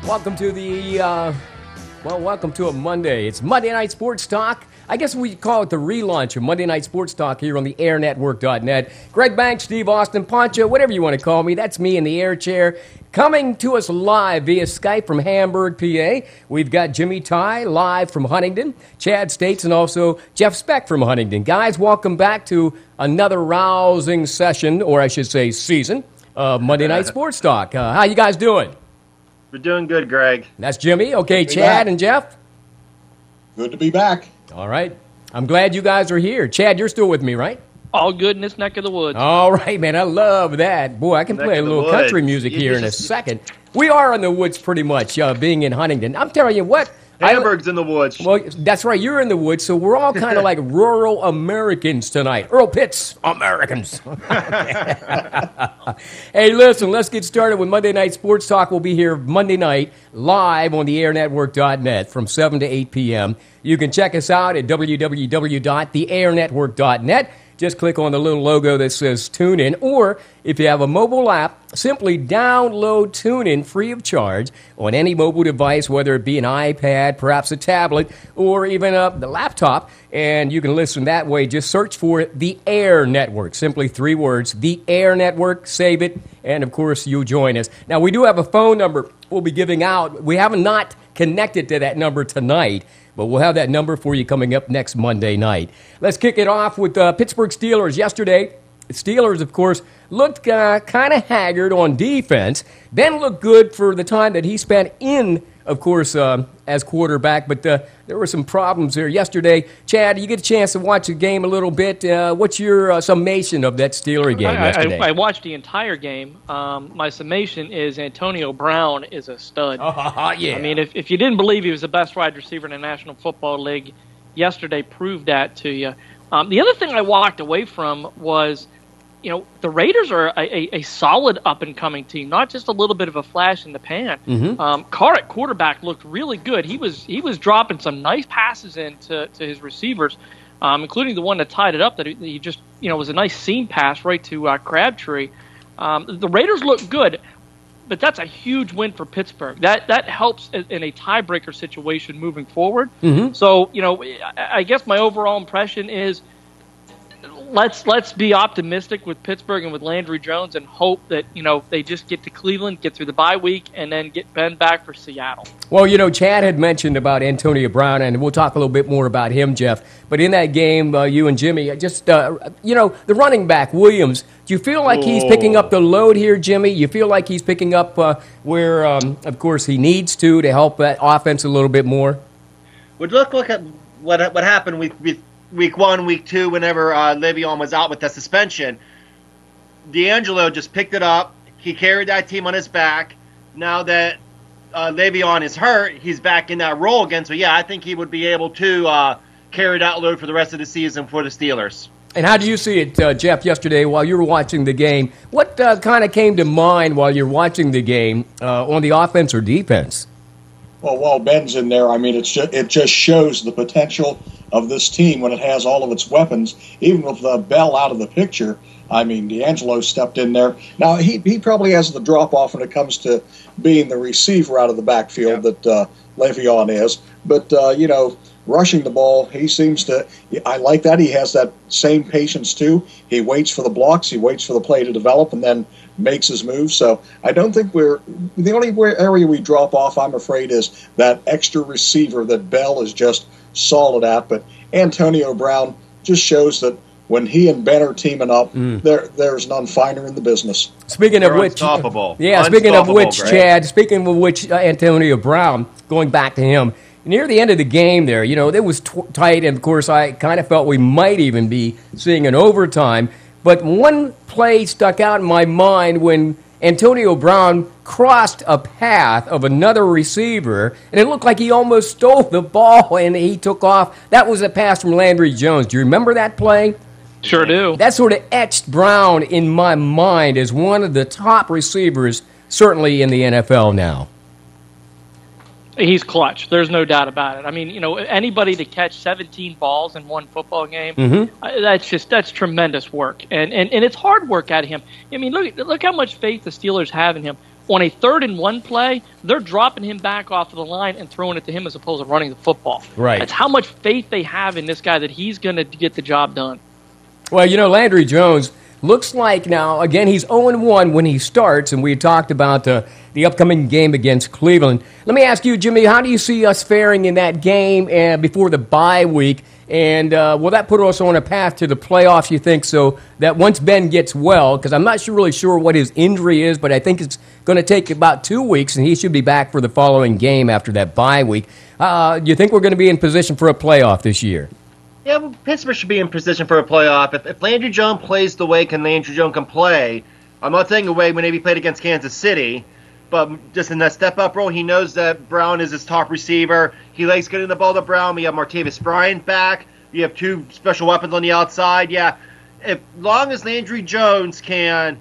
Welcome to welcome to a Monday. It's Monday Night Sports Talk. I guess we call it the relaunch of Monday Night Sports Talk here on the airnetwork.net. Greg Banks, Steve Austin, Poncho, whatever you want to call me. That's me in the air chair. Coming to us live via Skype from Hamburg, PA. We've got Jimmy Ty live from Huntington, Chad States, and also Jeff Speck from Huntington. Guys, welcome back to another rousing session, or I should say season, of Monday Night Sports Talk. How you guys doing? We're doing good, Greg. That's Jimmy. Okay, Chad and Jeff? Good to be back. All right. I'm glad you guys are here. Chad, you're still with me, right? All good in this neck of the woods. All right, man. I love that. Boy, I can play a little country music here in a second. We are in the woods pretty much, being in Huntington. I'm telling you what. Hamburg's in the woods. Well, that's right. You're in the woods, so we're all kind of like rural Americans tonight. Earl Pitts, Americans. Hey, listen, let's get started with Monday Night Sports Talk. We'll be here Monday night live on the airnetwork.net from 7 to 8 p.m. You can check us out at www.theairnetwork.net. Just click on the little logo that says Tune In, or if you have a mobile app, simply download Tune In free of charge on any mobile device, whether it be an iPad, perhaps a tablet, or even the laptop, and you can listen that way. Just search for The Air Network, simply 3 words, The Air Network, save it, and of course you'll join us. Now, we do have a phone number we'll be giving out. We have not connected to that number tonight, but we'll have that number for you coming up next Monday night. Let's kick it off with Pittsburgh Steelers yesterday. The Steelers, of course, looked kind of haggard on defense, then looked good for the time that he spent in, of course, as quarterback, but there were some problems there yesterday. Chad, you get a chance to watch the game a little bit. What's your summation of that Steeler game yesterday? I watched the entire game. My summation is Antonio Brown is a stud. Yeah. I mean, if you didn't believe he was the best wide receiver in the National Football League, yesterday proved that to you. The other thing I walked away from was, the Raiders are a solid up-and-coming team, not just a little bit of a flash in the pan. Mm-hmm. Carr at quarterback looked really good. He was dropping some nice passes to his receivers, including the one that tied it up that he just, was a nice seam pass right to Crabtree. The Raiders look good, but that's a huge win for Pittsburgh. That helps in a tiebreaker situation moving forward. Mm-hmm. So, I guess my overall impression is, Let's be optimistic with Pittsburgh and with Landry Jones and hope that, they just get to Cleveland, get through the bye week, and then get Ben back for Seattle. Well, Chad had mentioned about Antonio Brown, and we'll talk a little bit more about him, Jeff. But in that game, you and Jimmy, just, the running back, Williams, do you feel like he's picking up the load here, Jimmy? You feel like he's picking up where, of course, he needs to help that offense a little bit more? Would look at what happened with Week 1, Week 2, whenever Le'Veon was out with the suspension. D'Angelo just picked it up. He carried that team on his back. Now that Le'Veon is hurt, he's back in that role again. So, yeah, I think he would be able to carry that load for the rest of the season for the Steelers. And how do you see it, Jeff, yesterday while you were watching the game? What kind of came to mind while you're watching the game on the offense or defense? Well, while Ben's in there, I mean, it just shows the potential of this team when it has all of its weapons. Even with Bell out of the picture, I mean, D'Angelo stepped in there. Now, he probably has the drop-off when it comes to being the receiver out of the backfield that Le'Veon is. But, rushing the ball, he seems to – I like that. He has that same patience, too. He waits for the blocks. He waits for the play to develop and then makes his move. So I don't think the only area we drop off, I'm afraid, is that extra receiver that Bell is just solid at. But Antonio Brown just shows that when he and Ben are teaming up, there's none finer in the business. Speaking of which, unstoppable. Speaking of which, Chad, speaking of which, Antonio Brown, going back to him, near the end of the game there, it was tight, and of course I kind of felt we might even be seeing an overtime. But one play stuck out in my mind when Antonio Brown crossed a path of another receiver, and it looked like he almost stole the ball, and he took off. That was a pass from Landry Jones. Do you remember that play? Sure do. That sort of etched Brown in my mind as one of the top receivers, certainly in the NFL now. He's clutch. There's no doubt about it. I mean, anybody to catch 17 balls in one football game, that's tremendous work. And it's hard work out of him. I mean, look how much faith the Steelers have in him. On a 3rd and 1 play, they're dropping him back off of the line and throwing it to him as opposed to running the football. Right. That's how much faith they have in this guy that he's going to get the job done. Well, Landry Jones looks like now, again, he's 0-1 when he starts, and we talked about the upcoming game against Cleveland. Let me ask you, Jimmy, how do you see us faring in that game before the bye week? And will that put us on a path to the playoffs, you think, so that once Ben gets well, because I'm not really sure what his injury is, but I think it's going to take about 2 weeks, and he should be back for the following game after that bye week. Do you think we're going to be in position for a playoff this year? Yeah, well, Pittsburgh should be in position for a playoff. If Landry Jones plays the way Landry Jones can play, I'm not taking away when he played against Kansas City, but just in that step-up role, he knows that Brown is his top receiver. He likes getting the ball to Brown. We have Martavis Bryant back. You have 2 special weapons on the outside. Yeah, as long as Landry Jones can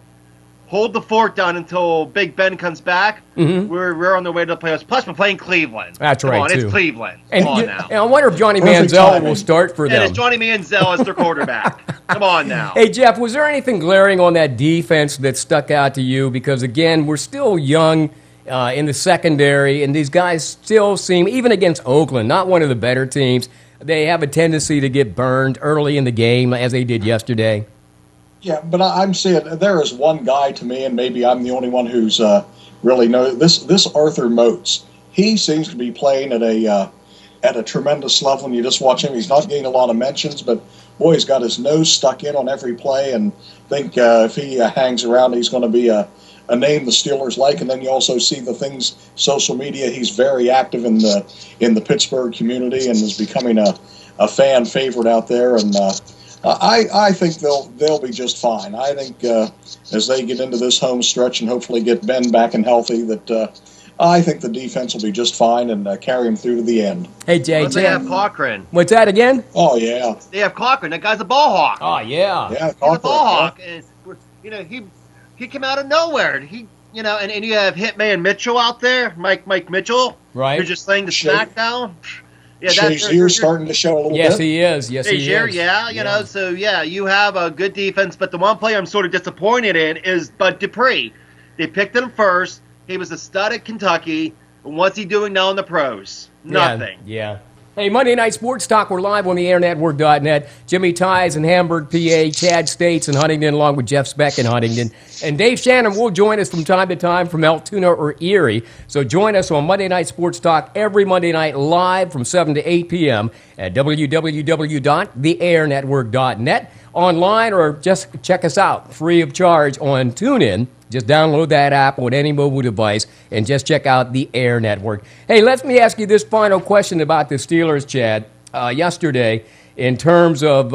hold the fort down until Big Ben comes back, we're on the way to the playoffs. Plus, we're playing Cleveland. That's Come right, on, too. It's Cleveland. And, Come on now. And I wonder if Johnny Perfect Manziel timing. will start for them. And it's Johnny Manziel as their quarterback. Come on now. Hey, Jeff, was there anything glaring on that defense that stuck out to you? Because, again, we're still young in the secondary, and these guys still seem, even against Oakland, not one of the better teams, they have a tendency to get burned early in the game, as they did yesterday. Yeah, but I'm saying there is one guy to me, and maybe I'm the only one who's really knows this Arthur Motes. He seems to be playing at a tremendous level, and you just watch him. He's not getting a lot of mentions, but boy, he's got his nose stuck in on every play, and I think if he hangs around, he's going to be a name the Steelers like. And then you also see the things, social media. He's very active in the Pittsburgh community and is becoming a fan favorite out there, and I think they'll be just fine. I think as they get into this home stretch and hopefully get Ben back and healthy, that I think the defense will be just fine and carry them through to the end. Hey, Jay, They have Cochran. what's that again? Oh yeah, They have Cochran. That guy's a ball hawk. Oh, yeah. yeah, He's a Cochran, ball yeah. hawk. And, he came out of nowhere. And you have Hitman Mitchell out there, Mike Mitchell, Right. who's just laying the smack down. Yeah, Shazier's starting to show a little Yes, bit. he is. Yes, he Shazier, is. yeah, so you have a good defense, but the one player I'm sort of disappointed in is Bud Dupree. They picked him first. He was a stud at Kentucky. And what's he doing now in the pros? Nothing. Yeah. Hey, Monday Night Sports Talk. We're live on the airnetwork.net. Jimmy Ties in Hamburg, PA, Chad States in Huntington, along with Jeff Speck in Huntington. And Dave Shannon will join us from time to time from Altoona or Erie. So join us on Monday Night Sports Talk every Monday night live from 7 to 8 p.m. at www.theairnetwork.net. Online, or just check us out free of charge on TuneIn. Just download that app on any mobile device and just check out the Air Network. Hey, let me ask you this final question about the Steelers, Chad. Yesterday, in terms of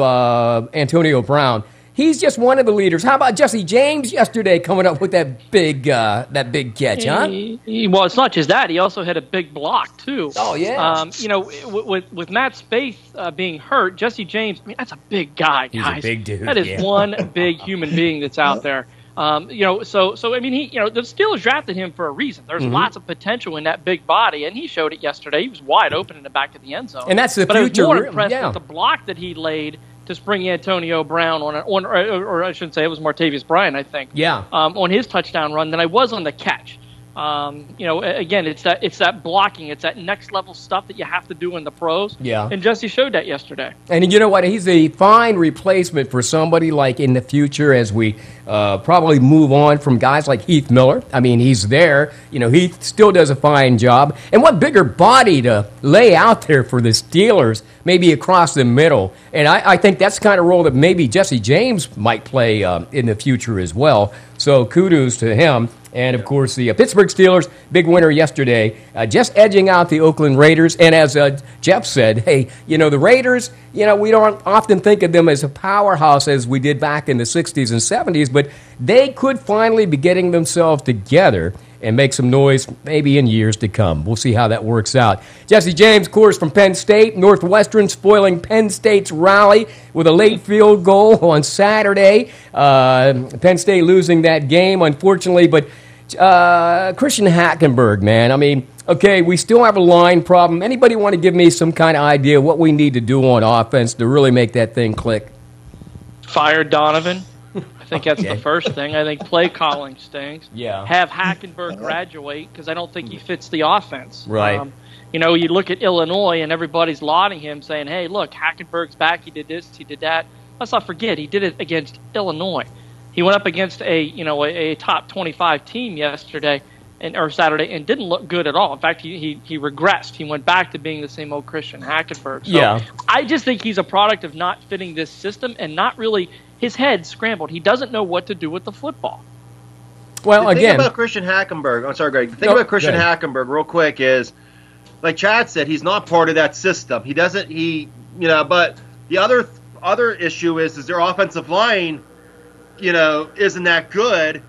Antonio Brown, he's just one of the leaders. How about Jesse James yesterday coming up with that big catch, huh? Well, it's not just that. He also had a big block, too. Oh, yeah. With Matt Spaeth being hurt, Jesse James, I mean, that's a big guy, He's guys. a big dude. That is one big human being that's out there. So I mean, the Steelers drafted him for a reason. There's lots of potential in that big body, and he showed it yesterday. He was wide open in the back of the end zone. And that's the but future. I was more impressed Yeah. with the block that he laid to spring Antonio Brown or I shouldn't say it was Martavis Bryant, I think. Yeah. On his touchdown run than I was on the catch. Again, it's that blocking, it's that next level stuff that you have to do in the pros. Yeah. And Jesse showed that yesterday. And you know what? He's a fine replacement for somebody like in the future as we probably move on from guys like Heath Miller. I mean, he's there. Heath still does a fine job. And what bigger body to lay out there for the Steelers, maybe across the middle. And I think that's the kind of role that maybe Jesse James might play in the future as well. So kudos to him. And, of course, the Pittsburgh Steelers, big winner yesterday, just edging out the Oakland Raiders. And as Jeff said, hey, the Raiders, we don't often think of them as a powerhouse as we did back in the 60s and 70s, but they could finally be getting themselves together and make some noise maybe in years to come. We'll see how that works out. Jesse James, of course, from Penn State. Northwestern spoiling Penn State's rally with a late field goal on Saturday. Penn State losing that game, unfortunately, but Christian Hackenberg, man. I mean, Okay, we still have a line problem. Anybody want to give me some kind of idea what we need to do on offense to really make that thing click? Fire Donovan. I think that's the first thing. I think play calling stinks. Yeah. Have Hackenberg graduate because I don't think he fits the offense. Right. You look at Illinois and everybody's lauding him, saying, "Hey, look, Hackenberg's back. He did this. He did that." Let's not forget he did it against Illinois. He went up against a top 25 team yesterday or Saturday and didn't look good at all. In fact, he regressed. He went back to being the same old Christian Hackenberg. So I just think he's a product of not fitting this system and not really his head scrambled. He doesn't know what to do with the football. Well, the thing about Christian Hackenberg, I'm sorry, Greg. The thing about Christian Hackenberg, real quick, is like Chad said, he's not part of that system. He doesn't. But the other issue is their offensive line, isn't that good.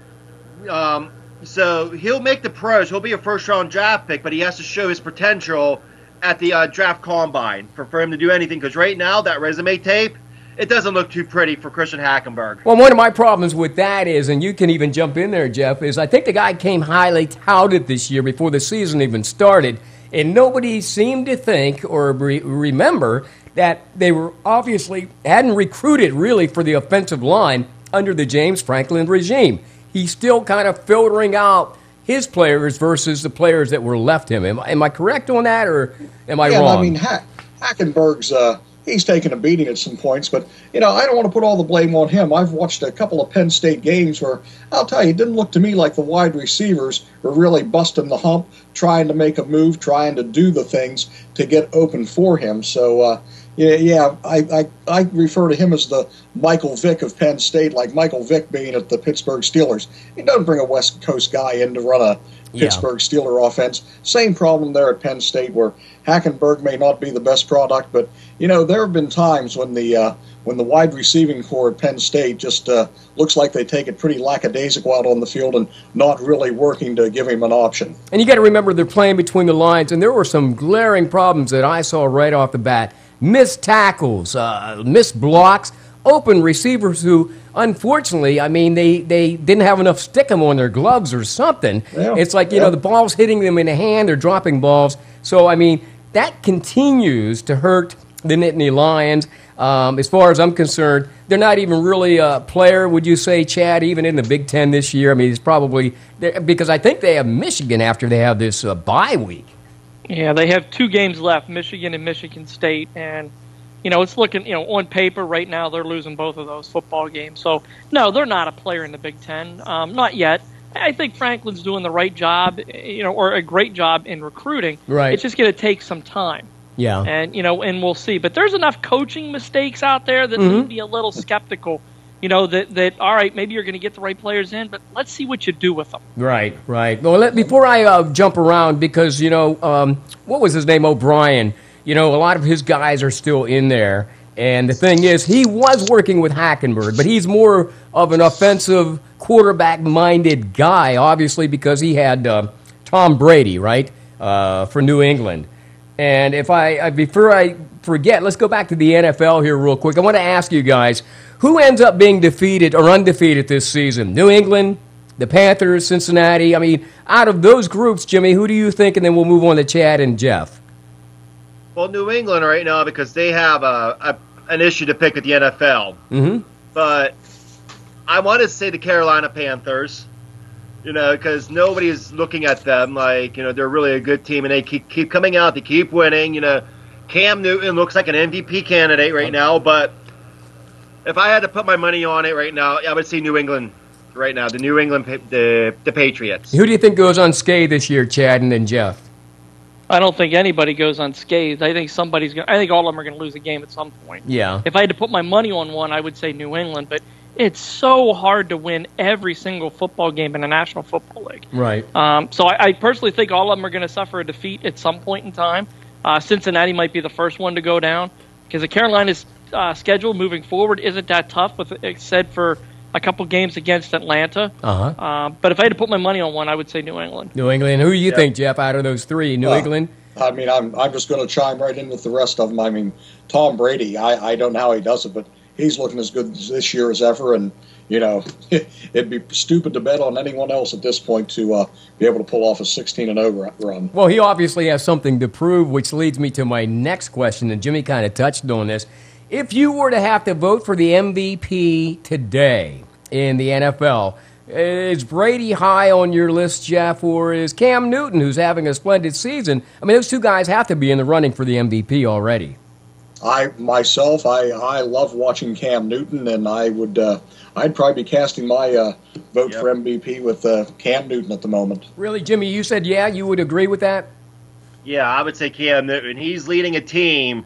So he'll make the pros. He'll be a first-round draft pick, but he has to show his potential at the draft combine for him to do anything. Because right now, that resume tape, it doesn't look too pretty for Christian Hackenberg. Well, one of my problems with that is, and you can even jump in there, Jeff, is I think the guy came highly touted this year before the season even started, and nobody seemed to think or remember that they were obviously hadn't recruited really for the offensive line under the James Franklin regime. He's still kind of filtering out his players versus the players that were left him. Am I correct on that, or am I wrong? I mean, Hackenberg's he's taken a beating at some points, but I don't want to put all the blame on him. I've watched a couple of Penn State games where I'll tell you, it didn't look to me like the wide receivers were really busting the hump, trying to make a move, trying to do the things to get open for him. So I refer to him as the Michael Vick of Penn State, like Michael Vick being at the Pittsburgh Steelers. He doesn't bring a West Coast guy in to run a Pittsburgh Steeler offense. Same problem there at Penn State, where Hackenberg may not be the best product, but there have been times when the wide receiving core at Penn State just looks like they take it pretty lackadaisical out on the field and not really working to give him an option. And you got to remember they're playing between the lines, and there were some glaring problems that I saw right off the bat. Missed tackles, missed blocks, open receivers who, unfortunately, they didn't have enough stickum on their gloves or something. Yeah. It's like, the ball's hitting them in the hand, they're dropping balls. So, that continues to hurt the Nittany Lions. As far as I'm concerned, they're not even really a player, would you say, Chad, even in the Big Ten this year? It's probably because I think they have Michigan after they have this bye week. Yeah, they have 2 games left, Michigan and Michigan State, and it's looking, on paper right now they're losing both of those football games. So no, they're not a player in the Big Ten, not yet. I think Franklin's doing the right job, or a great job in recruiting. Right. It's just going to take some time. Yeah. And and we'll see. But there's enough coaching mistakes out there that leave me a little skeptical. That all right, maybe you're going to get the right players in, but let's see what you do with them. Right. Well, before I jump around, because, what was his name, O'Brien, a lot of his guys are still in there. And the thing is, he was working with Hackenberg, but he's more of an offensive, quarterback-minded guy, obviously, because he had Tom Brady, right, for New England. And before I forget, let's go back to the NFL here real quick. I want to ask you guys, who ends up being defeated or undefeated this season? New England, the Panthers, Cincinnati? Out of those groups, Jimmy, who do you think? And then we'll move on to Chad and Jeff. Well, New England right now, because they have an issue to pick at the NFL. Mm-hmm. But I want to say the Carolina Panthers, because nobody's looking at them like, they're really a good team, and they keep coming out, they keep winning. Cam Newton looks like an MVP candidate right now, but if I had to put my money on it right now, I would say New England right now, the Patriots. Who do you think goes unscathed this year, Chad, and then Jeff? I don't think anybody goes unscathed. I think I think all of them are going to lose a game at some point. Yeah. If I had to put my money on one, I would say New England, but it's so hard to win every single football game in the National Football League. Right. So I personally think all of them are going to suffer a defeat at some point in time. Cincinnati might be the first one to go down because the Carolina's schedule moving forward isn't that tough, except for a couple games against Atlanta. But if I had to put my money on one, I would say New England. New England. Who do you think, Jeff, out of those 3? New England? I'm just going to chime right in with the rest of them. Tom Brady, I don't know how he does it, but he's looking as good this year as ever. And, it'd be stupid to bet on anyone else at this point to be able to pull off a 16-0 run. Well, he obviously has something to prove, which leads me to my next question, and Jimmy kind of touched on this. If you were to have to vote for the MVP today in the NFL, is Brady high on your list, Jeff, or is Cam Newton, who's having a splendid season? I mean, those two guys have to be in the running for the MVP already. I love watching Cam Newton, and I'd probably be casting my vote for MVP with Cam Newton at the moment. Really, Jimmy, you said you would agree with that? Yeah, I would say Cam Newton. He's leading a team,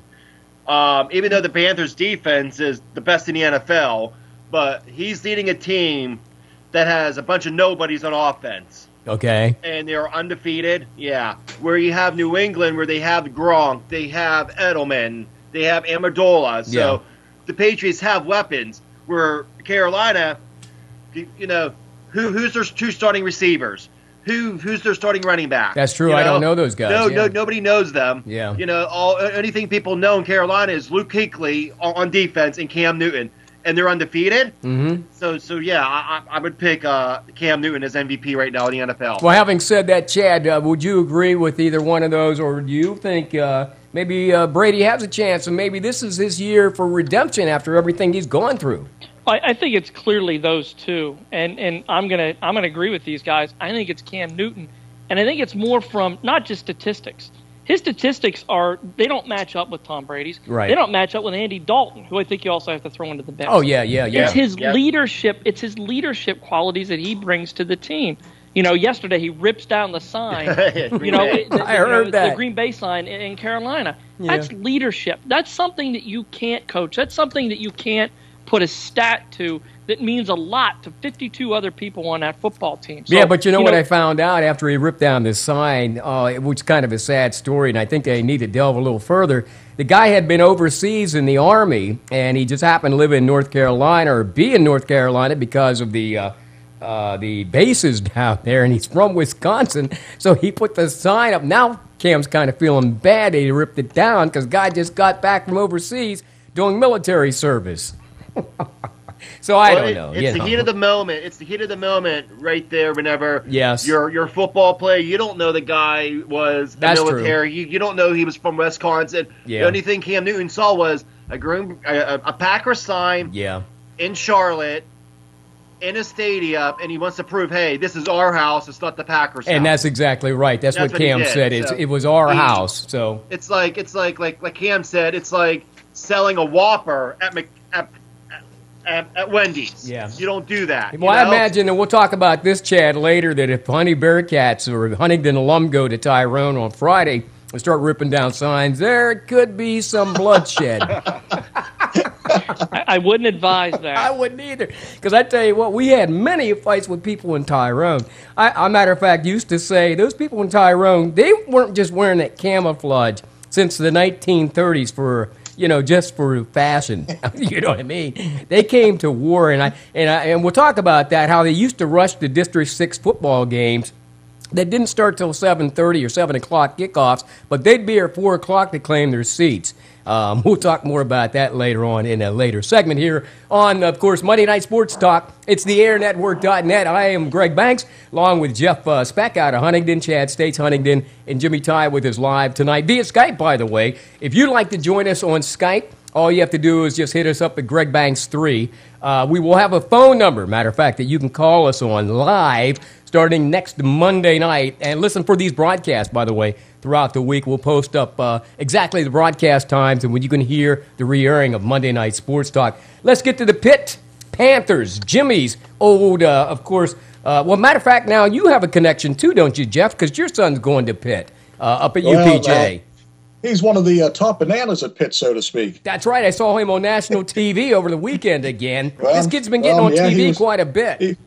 even though the Panthers' defense is the best in the NFL, but he's leading a team that has a bunch of nobodies on offense. Okay. And they're undefeated. Yeah. Where you have New England, where they have Gronk, they have Edelman, they have Amendola. So the Patriots have weapons. Where Carolina, who's their two starting receivers? Who's their starting running back? That's true. I don't know those guys. No, nobody knows them. Yeah. Anything people know in Carolina is Luke Kuechly on defense and Cam Newton. And they're undefeated. Mm-hmm. So I would pick Cam Newton as MVP right now in the NFL. Well, having said that, Chad, would you agree with either one of those, or do you think maybe Brady has a chance, and maybe this is his year for redemption after everything he's gone through? I think it's clearly those two, and I'm gonna agree with these guys. I think it's Cam Newton, and I think it's more from not just statistics. His statistics they don't match up with Tom Brady's. Right. They don't match up with Andy Dalton, who I think you also have to throw into the mix. Oh, yeah. It's his leadership. It's his leadership qualities that he brings to the team. Yesterday he rips down the sign. I heard that. The Green Bay sign in Carolina. Yeah. That's leadership. That's something that you can't coach. That's something that you can't put a stat to that means a lot to 52 other people on that football team. So, but what I found out after he ripped down the sign, which is kind of a sad story, and I think they need to delve a little further. The guy had been overseas in the Army, and he just happened to live in North Carolina or be in North Carolina because of the bases down there, and he's from Wisconsin, so he put the sign up. Now Cam's kind of feeling bad that he ripped it down because guy just got back from overseas doing military service. So I don't know. It's the heat of the moment. It's the heat of the moment right there whenever yes. you're a football player. You don't know the guy was military. You don't know he was from Wisconsin. Yeah. The only thing Cam Newton saw was a Packers sign in Charlotte in a stadium, and he wants to prove, hey, this is our house. It's not the Packers house. And that's exactly right. That's what Cam said. It was our house. So it's like Cam said, it's like selling a Whopper at Wendy's. Yeah. You don't do that. Well, I imagine, and we'll talk about this, Chad, later, that if Honey Bearcats or Huntington alum go to Tyrone on Friday and start ripping down signs, there could be some bloodshed. I wouldn't advise that. I wouldn't either. Because I tell you what, we had many fights with people in Tyrone. I, matter of fact, used to say those people in Tyrone, they weren't just wearing that camouflage since the 1930s for just for fashion. You know what I mean? They came to war, and we'll talk about that, how they used to rush the District 6 football games that didn't start till 7:30 or 7 o'clock kickoffs, but they'd be here at 4 o'clock to claim their seats. We'll talk more about that later on in a later segment here on, of course, Monday Night Sports Talk. It's the airnetwork.net. I am Greg Banks, along with Jeff Speck out of Huntington, Chad States Huntington, and Jimmy Ty with us live tonight via Skype, by the way. If you'd like to join us on Skype, all you have to do is just hit us up at Greg Banks 3. We will have a phone number, matter of fact, that you can call us on live starting next Monday night. And listen for these broadcasts, by the way. Throughout the week, we'll post up exactly the broadcast times and when you can hear the re-airing of Monday Night Sports Talk. Let's get to the Pitt Panthers. Jimmy's old, of course. Matter of fact, now you have a connection too, don't you, Jeff? Because your son's going to Pitt up at UPJ. He's one of the top bananas at Pitt, so to speak. That's right. I saw him on national TV over the weekend again. This kid's been getting on TV quite a bit.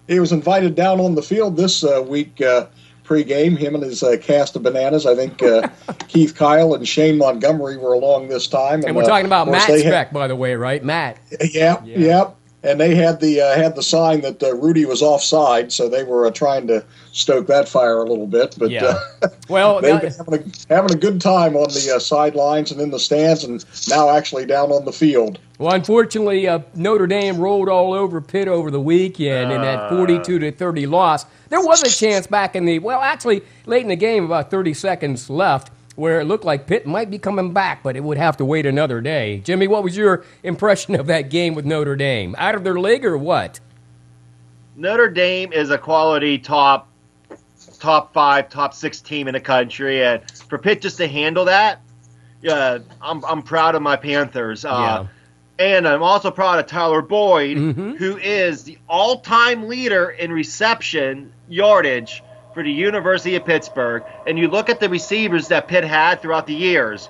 He was invited down on the field this week pre-game, him and his cast of bananas. I think Keith Kyle and Shane Montgomery were along this time. And we're talking about Matt Speck, by the way, right? Matt. Yep. And they had the sign that Rudy was offside, so they were trying to stoke that fire a little bit. But well, they've been having a good time on the sidelines and in the stands, and now actually down on the field. Well, unfortunately, Notre Dame rolled all over Pitt over the weekend in that 42-30 loss. There was a chance back in actually late in the game, about 30 seconds left, where it looked like Pitt might be coming back, but it would have to wait another day. Jimmy, what was your impression of that game with Notre Dame? Out of their league or what? Notre Dame is a quality top 5, top 6 team in the country, and for Pitt just to handle that, I'm proud of my Panthers. And I'm also proud of Tyler Boyd, who is the all-time leader in reception yardage for the University of Pittsburgh. And you look at the receivers that Pitt had throughout the years.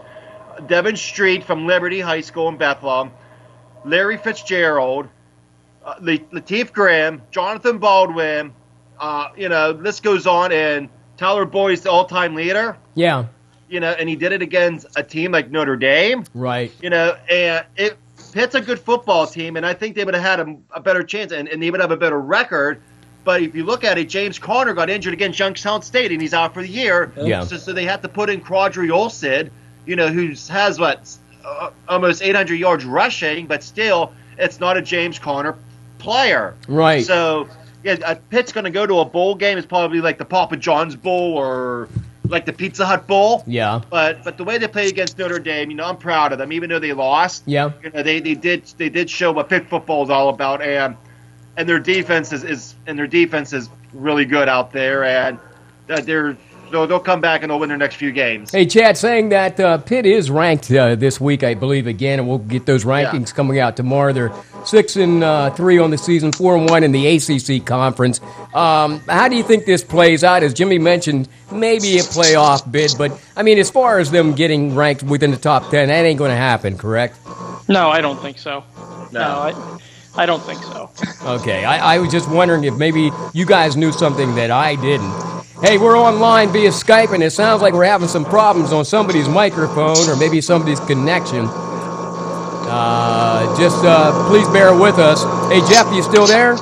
Devin Street from Liberty High School in Bethlehem, Larry Fitzgerald, Lateef Graham, Jonathan Baldwin, list goes on, and Tyler Boyd's the all-time leader. Yeah. And he did it against a team like Notre Dame. Right. And Pitt's a good football team, and I think they would have had a better chance, and they would have a better record. But if you look at it, James Conner got injured against Youngstown State, and he's out for the year. Yeah. So they had to put in Quadri Olsid, who has, almost 800 yards rushing, but still, it's not a James Conner player. Right. So, Pitt's going to go to a bowl game. It's probably like the Papa John's Bowl or like the Pizza Hut Bowl. Yeah. But the way they play against Notre Dame, I'm proud of them, even though they lost. Yeah. They did show what Pitt football is all about, and their defense is really good out there, and they'll come back and they'll win their next few games. Hey, Chad, saying that Pitt is ranked this week, I believe, again, and we'll get those rankings coming out tomorrow. They're 6-3 on the season, 4-1 in the ACC conference. How do you think this plays out? As Jimmy mentioned, maybe a playoff bid, but I mean, as far as them getting ranked within the top 10, that ain't going to happen, correct? No, I don't think so. No, I don't think so. Okay, I was just wondering if maybe you guys knew something that I didn't. Hey, we're online via Skype, and it sounds like we're having some problems on somebody's microphone or maybe somebody's connection. Please bear with us. Hey, Jeff, you still there?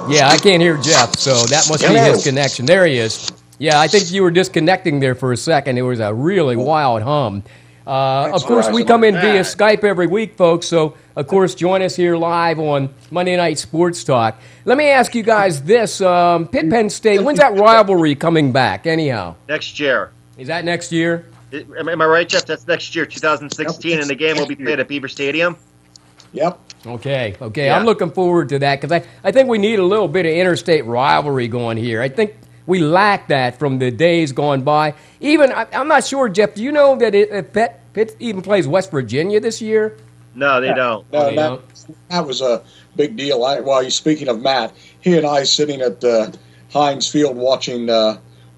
Yeah, I can't hear Jeff, so that must be his connection. There he is. Yeah, I think you were disconnecting there for a second. It was a really wild hum. Of course, we come in via Skype every week, folks, so, of course, join us here live on Monday Night Sports Talk. Let me ask you guys this. Pitt-Penn State, when's that rivalry coming back, anyhow? Next year. Is that next year? Am I right, Jeff? That's next year, 2016, and the game will be played at Beaver Stadium? Yep. Okay. Yeah. I'm looking forward to that because I think we need a little bit of interstate rivalry going here. I think we lack that from the days gone by. Even, I'm not sure, Jeff, do you know that Pitt even plays West Virginia this year? No, they don't. No, that was a big deal. While you're speaking of Matt, he and I sitting at Heinz Field watching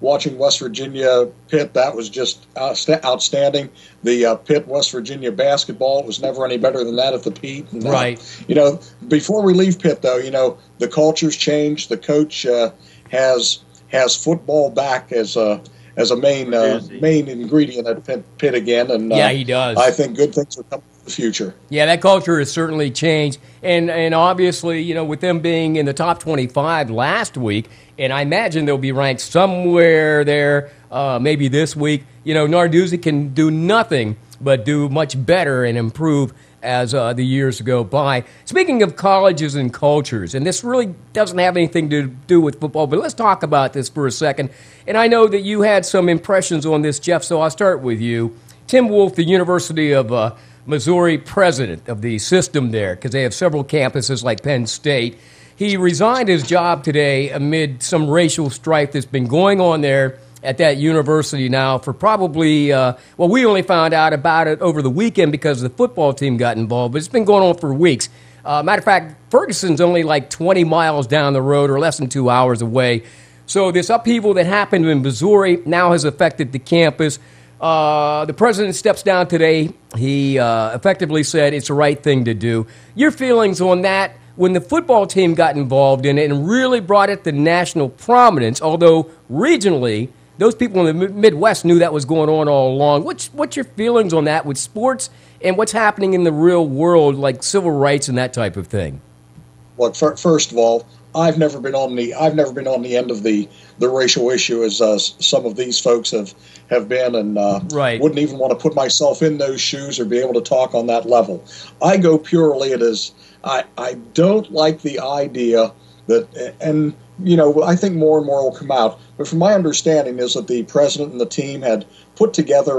West Virginia Pitt, that was just outstanding. The Pitt West Virginia basketball was never any better than that at the Pete. And, right. Before we leave Pitt, though, the culture's changed. The coach has football back as a main ingredient at Pitt again, and yeah, he does. I think good things are coming in the future. Yeah, that culture has certainly changed, and obviously, with them being in the top 25 last week, and I imagine they'll be ranked somewhere there, maybe this week. Narduzzi can do nothing but do much better and improve as the years go by. Speaking of colleges and cultures, and this really doesn't have anything to do with football, but let's talk about this for a second. And I know that you had some impressions on this, Jeff, so I'll start with you. Tim Wolf, the University of Missouri president of the system there, because they have several campuses like Penn State. He resigned his job today amid some racial strife that's been going on there at that university now for probably, we only found out about it over the weekend because the football team got involved, but it's been going on for weeks. Matter of fact, Ferguson's only like 20 miles down the road or less than 2 hours away. So this upheaval that happened in Missouri now has affected the campus. The president steps down today. He effectively said it's the right thing to do. Your feelings on that? When the football team got involved in it and really brought it to national prominence, although regionally those people in the Midwest knew that was going on all along. What's your feelings on that with sports and what's happening in the real world, like civil rights and that type of thing? Well, first of all, I've never been on the end of the racial issue as some of these folks have been, and right. Wouldn't even want to put myself in those shoes or be able to talk on that level. I go purely it is I don't like the idea that, and I think more and more will come out. But from my understanding is that the president and the team had put together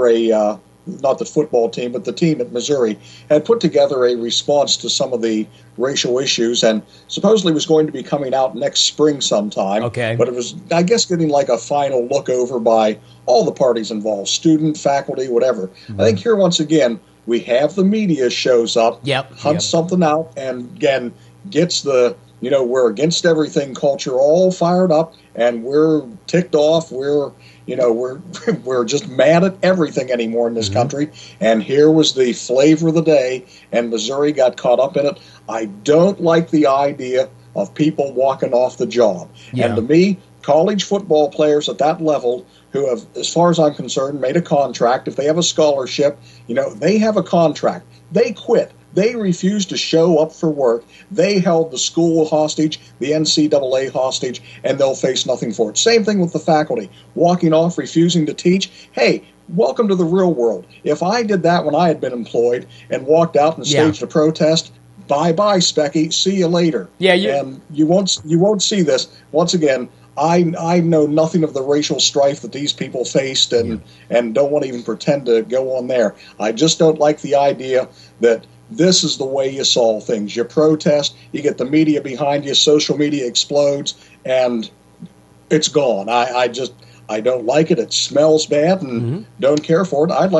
not the football team, but the team at Missouri had put together a response to some of the racial issues, and supposedly was going to be coming out next spring sometime. Okay. But it was, I guess, getting like a final look over by all the parties involved, student, faculty, whatever. Mm-hmm. I think here, once again, we have the media shows up, hunts something out, and again, gets the, we're against everything culture all fired up, and we're ticked off, we're just mad at everything anymore in this country. And here was the flavor of the day, and Missouri got caught up in it. I don't like the idea of people walking off the job. Yeah. And to me, college football players at that level who have, as far as I'm concerned, made a contract, if they have a scholarship, they have a contract. They quit. They refused to show up for work. They held the school hostage, the NCAA hostage, and they'll face nothing for it. Same thing with the faculty. Walking off, refusing to teach. Hey, welcome to the real world. If I did that when I had been employed and walked out and staged a protest, bye-bye, Specky. See you later. Yeah, and you won't see this. Once again, I know nothing of the racial strife that these people faced and don't want to even pretend to go on there. I just don't like the idea that this is the way you solve things. You protest, you get the media behind you, social media explodes, and it's gone. I don't like it. It smells bad, and don't care for it. I'd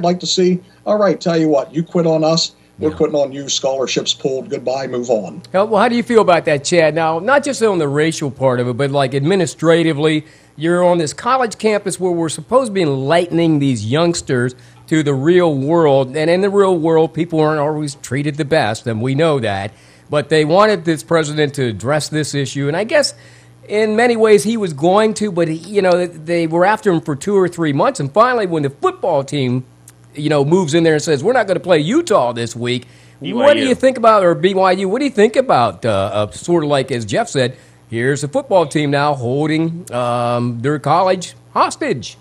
like to see, all right, tell you what, you quit on us, we're quitting on you, scholarships pulled, goodbye, move on. Well, how do you feel about that, Chad? Now, not just on the racial part of it, but like administratively, you're on this college campus where we're supposed to be enlightening these youngsters to the real world, and in the real world, people aren't always treated the best, and we know that. But they wanted this president to address this issue, and I guess in many ways he was going to, but they were after him for 2 or 3 months, and finally, when the football team, moves in there and says, "We're not going to play Utah this week," BYU. What do you think about, or BYU? What do you think about sort of like, as Jeff said, here's the football team now holding their college hostage?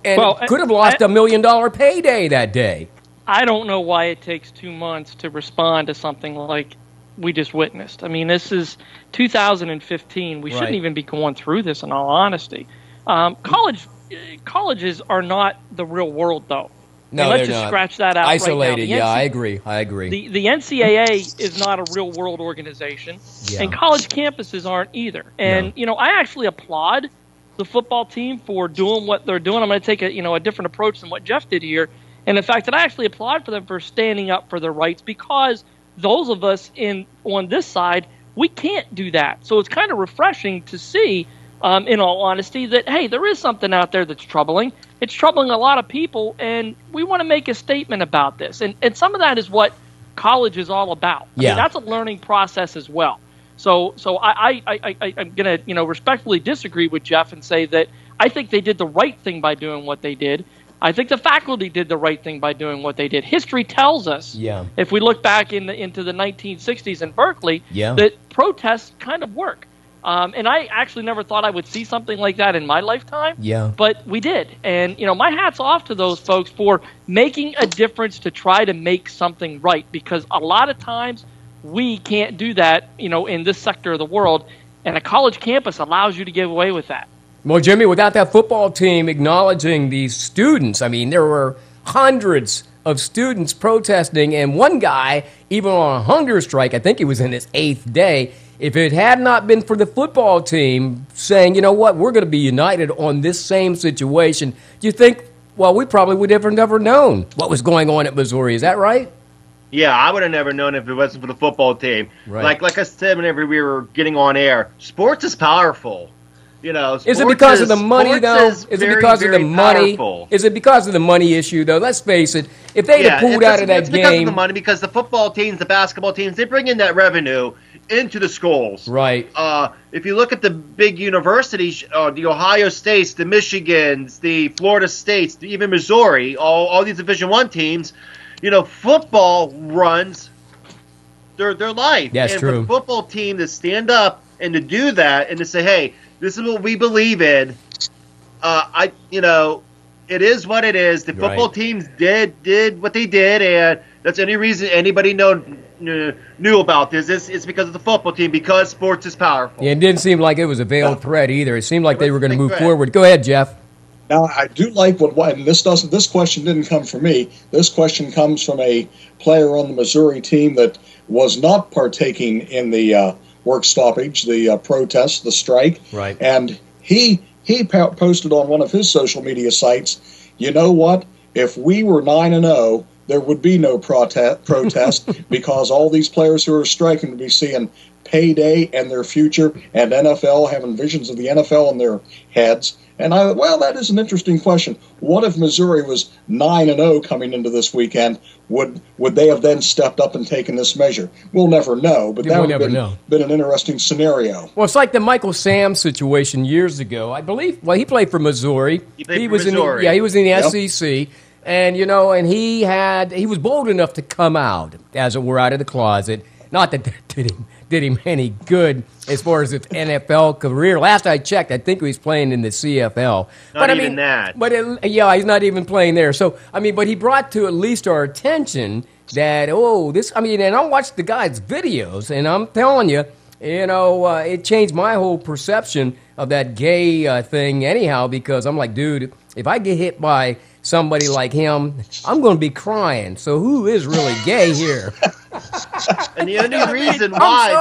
And could have lost $1 million payday that day. I don't know why it takes 2 months to respond to something like we just witnessed. I mean, this is 2015. We shouldn't even be going through this, in all honesty. Colleges are not the real world, though. No, let's just scratch that out. Isolated, right now. I agree. The NCAA is not a real world organization, and college campuses aren't either. And I actually applaud the football team for doing what they're doing. I'm going to take a different approach than what Jeff did here, and the fact that I actually applaud for them for standing up for their rights, because those of us on this side, we can't do that. So it's kind of refreshing to see, in all honesty, that hey, there is something out there that's troubling. It's troubling a lot of people, and we want to make a statement about this. And some of that is what college is all about. I mean, that's a learning process as well. So I'm going to respectfully disagree with Jeff and say that I think they did the right thing by doing what they did. I think the faculty did the right thing by doing what they did. History tells us, if we look back into the 1960s in Berkeley, that protests kind of work. And I actually never thought I would see something like that in my lifetime, but we did. And, my hat's off to those folks for making a difference to try to make something right, because a lot of times we can't do that, in this sector of the world, and a college campus allows you to get away with that. Well, Jimmy, without that football team acknowledging these students, I mean, there were hundreds of students protesting, and one guy, even on a hunger strike, I think he was in his 8th day. If it had not been for the football team saying, you know what, we're going to be united on this same situation, do you think, well, we probably would have never known what was going on at Missouri. Is that right? Yeah, I would have never known if it wasn't for the football team. Right. Like I said whenever we were getting on air, sports is powerful. Is it because of the money, though? Is it because of the money? Is it because of the money issue, though? Let's face it. If they'd have pulled out of that game, it's because of the money. Because the football teams, the basketball teams, they bring in that revenue. into the schools. Right. If you look at the big universities, the Ohio States, the Michigans, the Florida States, even Missouri, all these Division I teams, football runs their life. That's and true. for the football team to stand up and to do that and to say, hey, this is what we believe in, it is what it is. The football teams did what they did, and that's any reason anybody knew about this. It's because of the football team, because sports is powerful. Yeah, it didn't seem like it was a veiled threat either. It seemed like they were going to move forward. Go ahead, Jeff. Now, I do like and this question didn't come from me. This question comes from a player on the Missouri team that was not partaking in the work stoppage, the protest, the strike. Right. And he posted on one of his social media sites, you know what? If we were 9-0, there would be no protest because all these players who are striking would be seeing payday and their future, and NFL having visions of the NFL in their heads. And that is an interesting question. What if Missouri was 9-0 coming into this weekend? Would they have then stepped up and taken this measure? We'll never know, but that would have been an interesting scenario. Well, it's like the Michael Sam situation years ago. I believe. Well, he played for Missouri. He was Missouri. he was in the SEC, and and he was bold enough to come out, as it were, out of the closet. Not that did him any good as far as his NFL career. Last I checked, I think he was playing in the CFL. Not even that. But he's not even playing there. So but he brought to at least our attention that and I watched the guy's videos, and I'm telling you, it changed my whole perception of that gay thing. Anyhow, because I'm like, dude, if I get hit by somebody like him, I'm going to be crying. So who is really gay here? And the only reason why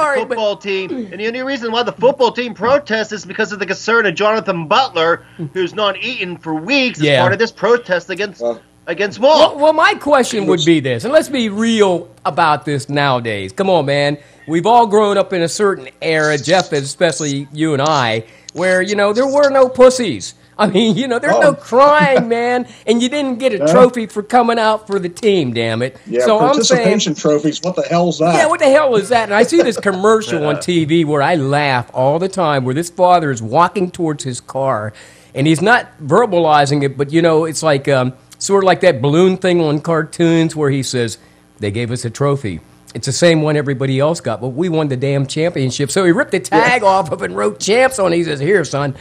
the football team protests is because of the concern of Jonathan Butler, who's not eaten for weeks as part of this protest against Walt. Well, my question would be this, and let's be real about this nowadays. Come on, man. We've all grown up in a certain era, Jeff, especially you and I, where, there were no pussies. I mean, there's no crying, man, and you didn't get a trophy for coming out for the team, damn it. Yeah, so participation trophies, what the hell's that? Yeah, what the hell is that? And I see this commercial on TV where I laugh all the time, where this father is walking towards his car, and he's not verbalizing it, but, it's like sort of like that balloon thing on cartoons where he says, they gave us a trophy. It's the same one everybody else got, but we won the damn championship. So he ripped the tag off of it and wrote champs on it. He says, here, son,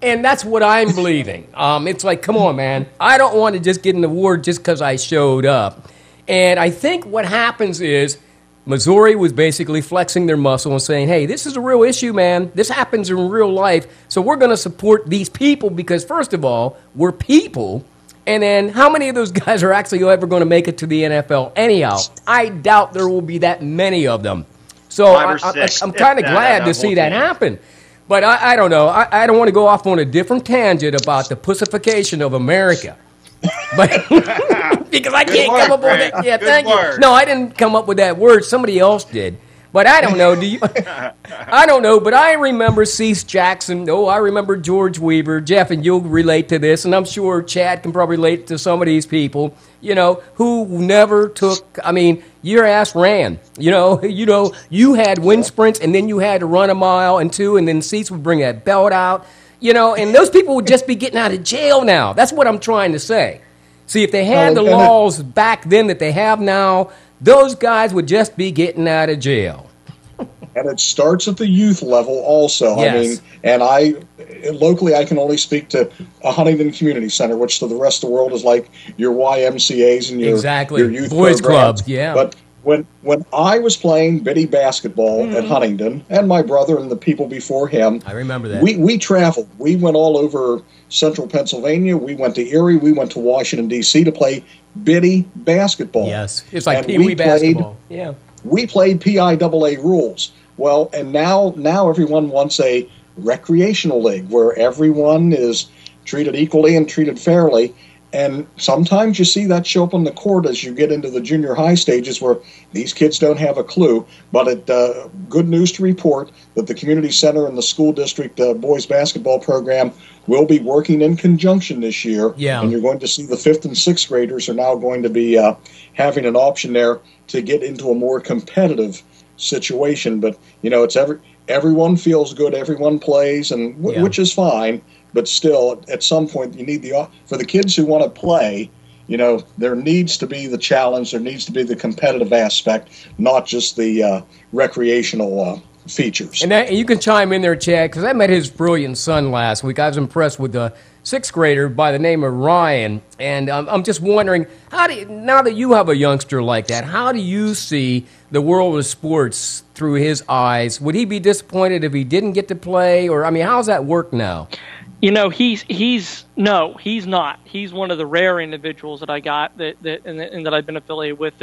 And that's what I'm believing. It's like, come on, man. I don't want to just get an award just because I showed up. And I think what happens is Missouri was basically flexing their muscle and saying, hey, this is a real issue, man. This happens in real life. So we're going to support these people because, first of all, we're people. And then how many of those guys are actually ever going to make it to the NFL anyhow? I doubt there will be that many of them. So I'm kind of glad to see that happen. But I don't know. I don't want to go off on a different tangent about the pussification of America. But because I can't come up with that. Yeah, thank you. No, I didn't come up with that word. Somebody else did. But I don't know. I don't know. But I remember Cease Jackson. Oh, I remember George Weaver. Jeff, and you'll relate to this, and I'm sure Chad can probably relate to some of these people. Who never took. I mean, your ass ran. You had wind sprints, and then you had to run a mile and two, and then Cease would bring that belt out. And those people would just be getting out of jail now. That's what I'm trying to say. See, if they had the laws back then that they have now, those guys would just be getting out of jail. And it starts at the youth level also. Yes. Locally I can only speak to a Huntington Community Center, which to the rest of the world is like your YMCAs and your youth boys programs. clubs. Yeah. But when I was playing biddy basketball at Huntington, and my brother and the people before him, I remember that. We traveled. We went all over central Pennsylvania. We went to Erie. We went to Washington, D.C. to play biddy basketball. Yes. It's like pee-wee basketball. Yeah. We played PIAA rules. Well, and now everyone wants a recreational league where everyone is treated equally and treated fairly. And sometimes you see that show up on the court as you get into the junior high stages where these kids don't have a clue. But good news to report that the community center and the school district boys basketball program will be working in conjunction this year. Yeah. And you're going to see the 5th and 6th graders are now going to be having an option there to get into a more competitive situation. But it's everyone feels good, everyone plays, and which is fine. But still, at some point, you need for the kids who want to play. There needs to be the challenge. There needs to be the competitive aspect, not just the recreational features. And you can chime in there, Chad, because I met his brilliant son last week. I was impressed with the sixth grader by the name of Ryan. And I'm just wondering, now that you have a youngster like that, how do you see the world of sports through his eyes? Would he be disappointed if he didn't get to play? Or, how's that work now? He's not. He's one of the rare individuals that I got and that I've been affiliated with.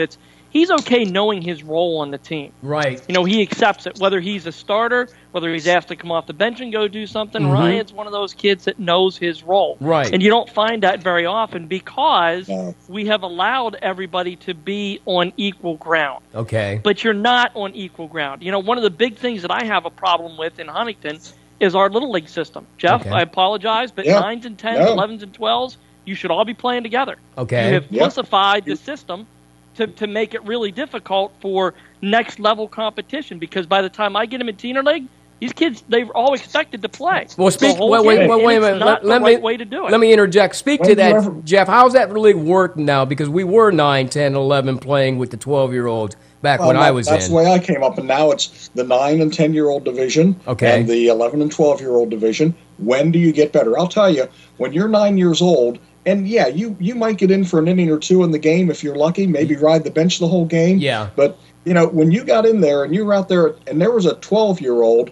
He's okay knowing his role on the team. Right. He accepts it, whether he's a starter, whether he's asked to come off the bench and go do something. Mm-hmm. Ryan's one of those kids that knows his role. Right. And you don't find that very often because we have allowed everybody to be on equal ground. Okay. But you're not on equal ground. One of the big things that I have a problem with in Huntington is our Little League system. Jeff, I apologize, but 9s and 10s, 11s and 12s, you should all be playing together. Okay. You have pussified the system to make it really difficult for next-level competition because by the time I get them in Teener League, these kids, they're all expected to play. Well, wait a minute. Right way to do it. Let me interject. Speak to that, Jeff. How's that really work now? Because we were 9, 10, 11 playing with the 12-year-olds back when I was in. That's the way I came up, and now it's the 9 and 10-year-old division and the 11 and 12-year-old division. When do you get better? I'll tell you, when you're 9 years old, and you might get in for an inning or two in the game if you're lucky, maybe ride the bench the whole game. Yeah. But, when you got in there and you were out there and there was a 12-year-old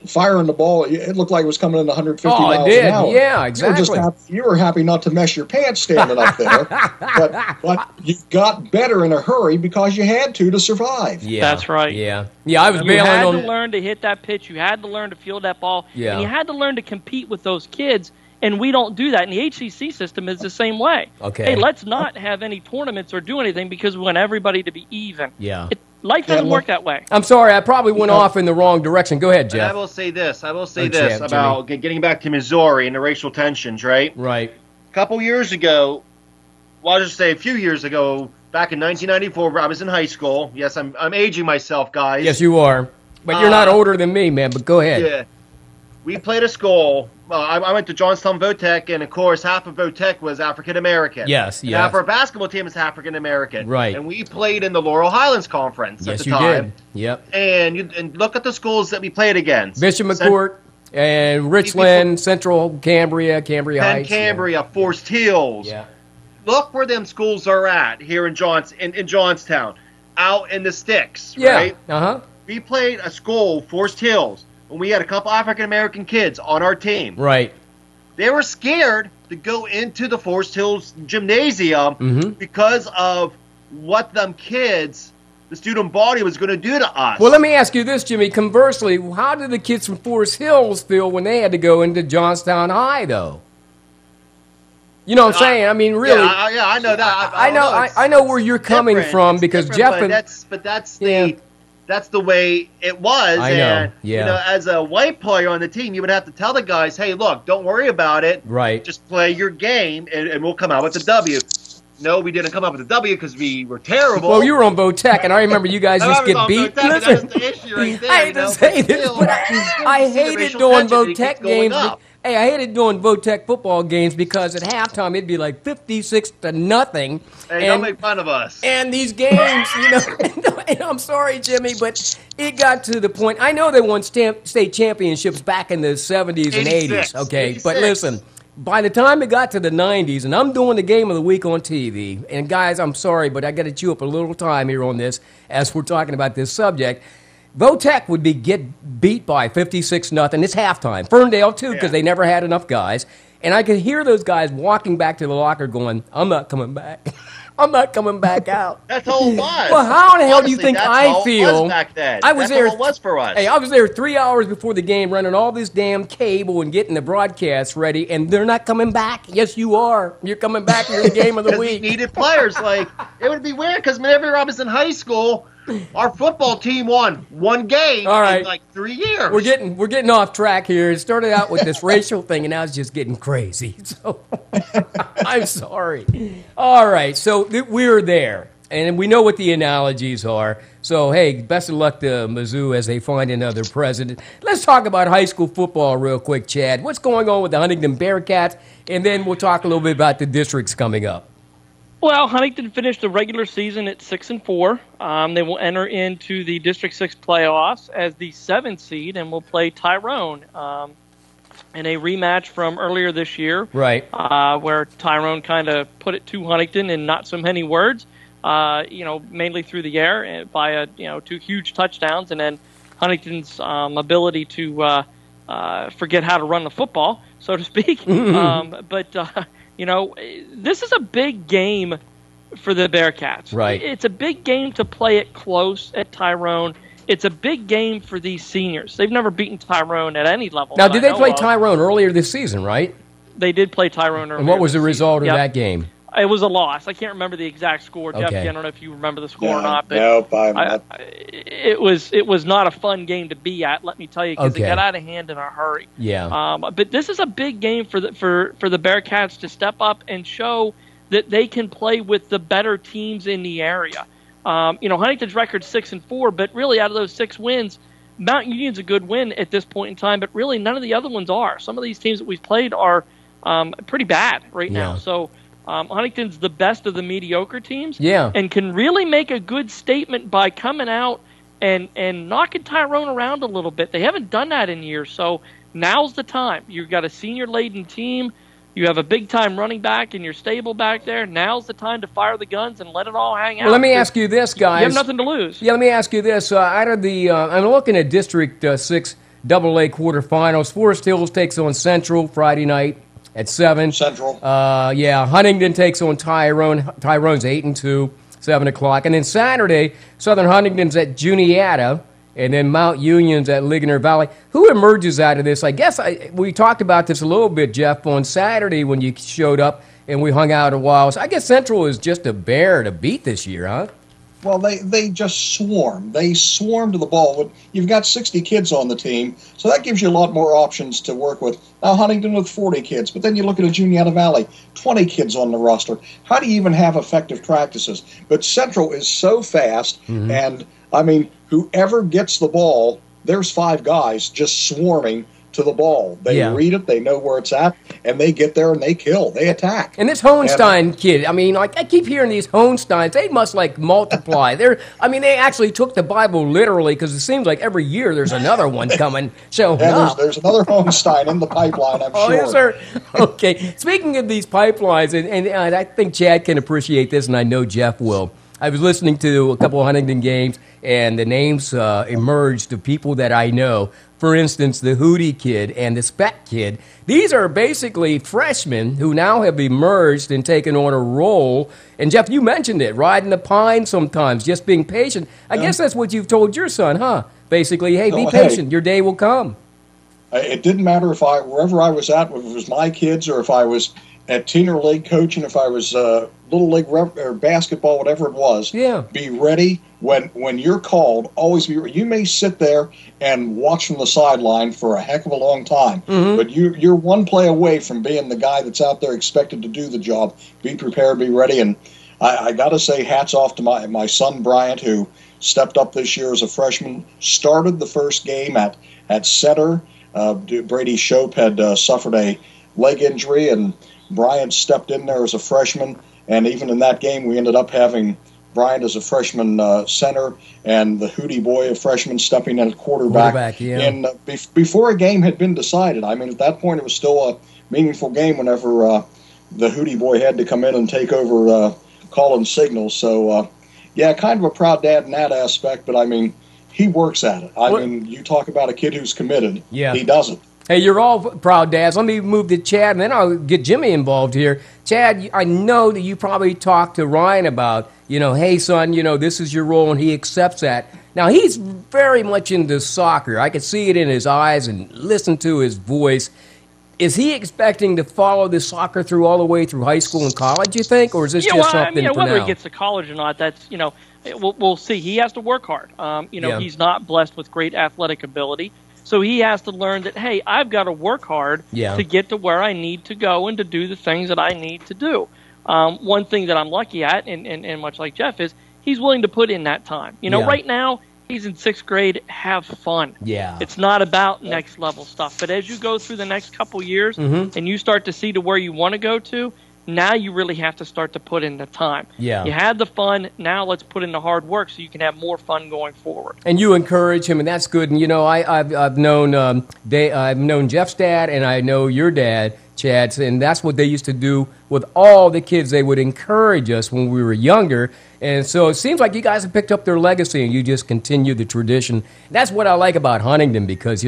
firing the ball, it looked like it was coming in 150 miles an hour. Yeah, exactly. You were happy not to mess your pants standing up there, but you got better in a hurry because you had to survive. Yeah, that's right. Yeah, I was bailing on. You had to learn to hit that pitch. You had to learn to field that ball. Yeah. And you had to learn to compete with those kids. And we don't do that. And the HCC system is the same way. Okay. Hey, let's not have any tournaments or do anything because we want everybody to be even. Yeah. Life doesn't work that way. I'm sorry, I probably went off in the wrong direction. Go ahead, Jeff. And I will say this about getting back to Missouri and the racial tensions, right? Right. A couple years ago, well, I'll just say a few years ago, back in 1994, I was in high school. Yes, I'm aging myself, guys. Yes, you are. But you're not older than me, man, but go ahead. Yeah. We played a school. I went to Johnstown Votech, and, of course, half of Votech was African-American. Yes. And half our basketball team is African-American. Right. And we played in the Laurel Highlands Conference at the time. Yes, you did. Yep. And look at the schools that we played against. Bishop McCourt and Richland, Central Cambria, Cambria Heights. Cambria, Forest Hills. Yeah. Look where them schools are at here in Johnstown, out in the sticks, right? Uh-huh. We played a school, Forest Hills, and we had a couple African-American kids on our team. Right. They were scared to go into the Forest Hills gymnasium because of what them kids, the student body, was going to do to us. Well, let me ask you this, Jimmy. Conversely, how did the kids from Forest Hills feel when they had to go into Johnstown High, though? You know what I'm saying? I mean, really. Yeah, I know that. I know where you're coming from because Jeff and that's the way it was. I know. And, as a white player on the team, you would have to tell the guys, hey, look, don't worry about it. Right. Just play your game, and we'll come out with a W. No, we didn't come up with a W because we were terrible. Well, you were on Votech, and I remember you guys used to get beat. Listen, that was the issue right there, I hate to say this, but I hated doing Votech games. Hey, I hated doing Votech football games because at halftime it'd be like 56-0. Hey, don't make fun of us. And these games, and I'm sorry, Jimmy, but it got to the point. I know they won state championships back in the 70s and 80s. Okay, 86. But listen, by the time it got to the 90s, and I'm doing the game of the week on TV, and guys, I'm sorry, but I got to chew up a little time here on this as we're talking about this subject. Votech would get beat by 56-0. It's halftime. Ferndale, too, because they never had enough guys. And I could hear those guys walking back to the locker going, I'm not coming back. I'm not coming back out. That's all it was. Well, how the hell do you think I feel? Was back then. I was there. All it was for us. Hey, I was there 3 hours before the game running all this damn cable and getting the broadcast ready, and they're not coming back. Yes, you are. You're coming back for the game of the week. We needed players. Like, it would be weird because whenever I was in high school, our football team won one game in like 3 years. We're getting off track here. It started out with this racial thing, and now it's just getting crazy. So I'm sorry. All right, so we're there. And we know what the analogies are. So, hey, best of luck to Mizzou as they find another president. Let's talk about high school football real quick, Chad. What's going on with the Huntington Bearcats? And then we'll talk a little bit about the districts coming up. Well, Huntington finished the regular season at 6-4. They will enter into the District 6 playoffs as the 7th seed and will play Tyrone in a rematch from earlier this year. Right. Where Tyrone kind of put it to Huntington in not so many words. Mainly through the air by 2 huge touchdowns, and then Huntington's ability to forget how to run the football, so to speak. This is a big game for the Bearcats. Right. It's a big game to play it close at Tyrone. It's a big game for these seniors. They've never beaten Tyrone at any level. Now, did they play Tyrone earlier this season, right? They did play Tyrone earlier. And what was the result of Yep. that game? It was a loss. I can't remember the exact score, Jeff. Okay. I don't know if you remember the score or Yeah, not, but nope, I'm not. it was not a fun game to be at. Let me tell you, because Okay. it got out of hand in a hurry. Yeah. But this is a big game for the Bearcats to step up and show that they can play with the better teams in the area. Huntington's record's 6-4, but really out of those 6 wins, Mount Union's a good win at this point in time. But really, none of the other ones are. Some of these teams that we've played are pretty bad right now. Yeah. So. Huntington's the best of the mediocre teams, Yeah. and can really make a good statement by coming out and knocking Tyrone around a little bit. They haven't done that in years, so now's the time. You've got a senior-laden team. You have a big-time running back in your stable back there. Now's the time to fire the guns and let it all hang out. Well, let me ask you this, guys. You have nothing to lose. Yeah, let me ask you this. Out of the, I'm looking at District 6 AA quarterfinals. Forest Hills takes on Central Friday night at 7. Central. Huntington takes on Tyrone. Tyrone's 8-2, 7 o'clock. And then Saturday, Southern Huntington's at Juniata, and then Mount Union's at Ligonier Valley. Who emerges out of this? I guess we talked about this a little bit, Jeff, on Saturday when you showed up and we hung out a while. So I guess Central is just a bear to beat this year, huh? Well, they just swarm. They swarm to the ball. You've got 60 kids on the team, so that gives you a lot more options to work with. Now, Huntington with 40 kids, but then you look at a Juniata Valley, 20 kids on the roster. How do you even have effective practices? But Central is so fast, and, whoever gets the ball, there's 5 guys just swarming to the ball. They read it, they know where it's at, and they get there and they kill. They attack. And this Hohenstein kid, I keep hearing these Hohensteins, they must multiply. They actually took the Bible literally, because it seems like every year there's another one coming showing up. There's another Hohenstein in the pipeline, I'm sure. Yes, sir. Okay. Speaking of these pipelines, and I think Chad can appreciate this, and I know Jeff will. I was listening to a couple of Huntington games, and the names emerged of people that I know. For instance, the Hootie kid and the Speck kid. These are basically freshmen who now have emerged and taken on a role. And, Jeff, you mentioned it, riding the pine sometimes, just being patient. I guess that's what you've told your son, huh? Basically, hey, be patient. Your day will come. It didn't matter wherever I was at, if it was my kids or if I was at Teener League coaching, if I was Little League or basketball, whatever it was. Yeah. Be ready when you're called. Always be ready. You may sit there and watch from the sideline for a heck of a long time, but you're one play away from being the guy that's out there expected to do the job. Be prepared, be ready. And I got to say hats off to my son Bryant, who stepped up this year as a freshman, started the first game at center. Brady Shope had suffered a leg injury, and Bryant stepped in there as a freshman, and even in that game, we ended up having Bryant as a freshman center, and the Hootie boy, a freshman, stepping in at quarterback. And before a game had been decided, at that point, it was still a meaningful game whenever the Hootie boy had to come in and take over calling signals. So, kind of a proud dad in that aspect, but he works at it. You talk about a kid who's committed. Yeah. He does it. Hey, you're all proud dads. Let me move to Chad, and then I'll get Jimmy involved here. Chad, I know that you probably talked to Ryan about, hey, son, this is your role, and he accepts that. Now, he's very much into soccer. I could see it in his eyes and listen to his voice. Is he expecting to follow this soccer through all the way through high school and college, you think, or is this just something for whether now? he gets to college or not, that's, we'll see. He has to work hard. He's not blessed with great athletic ability. So he has to learn that, hey, I've got to work hard to get to where I need to go and to do the things that I need to do. One thing that I'm lucky at, and much like Jeff, is he's willing to put in that time. Right now, he's in 6th grade. Have fun. Yeah. It's not about next level stuff. But as you go through the next couple years and you start to see to where you want to go to, now you really have to start to put in the time. Yeah. You had the fun. Now let's put in the hard work so you can have more fun going forward. And you encourage him, and that's good. And I've known Jeff's dad, and I know your dad, Chad, and that's what they used to do with all the kids. They would encourage us when we were younger. And so it seems like you guys have picked up their legacy and you just continue the tradition. That's what I like about Huntington because,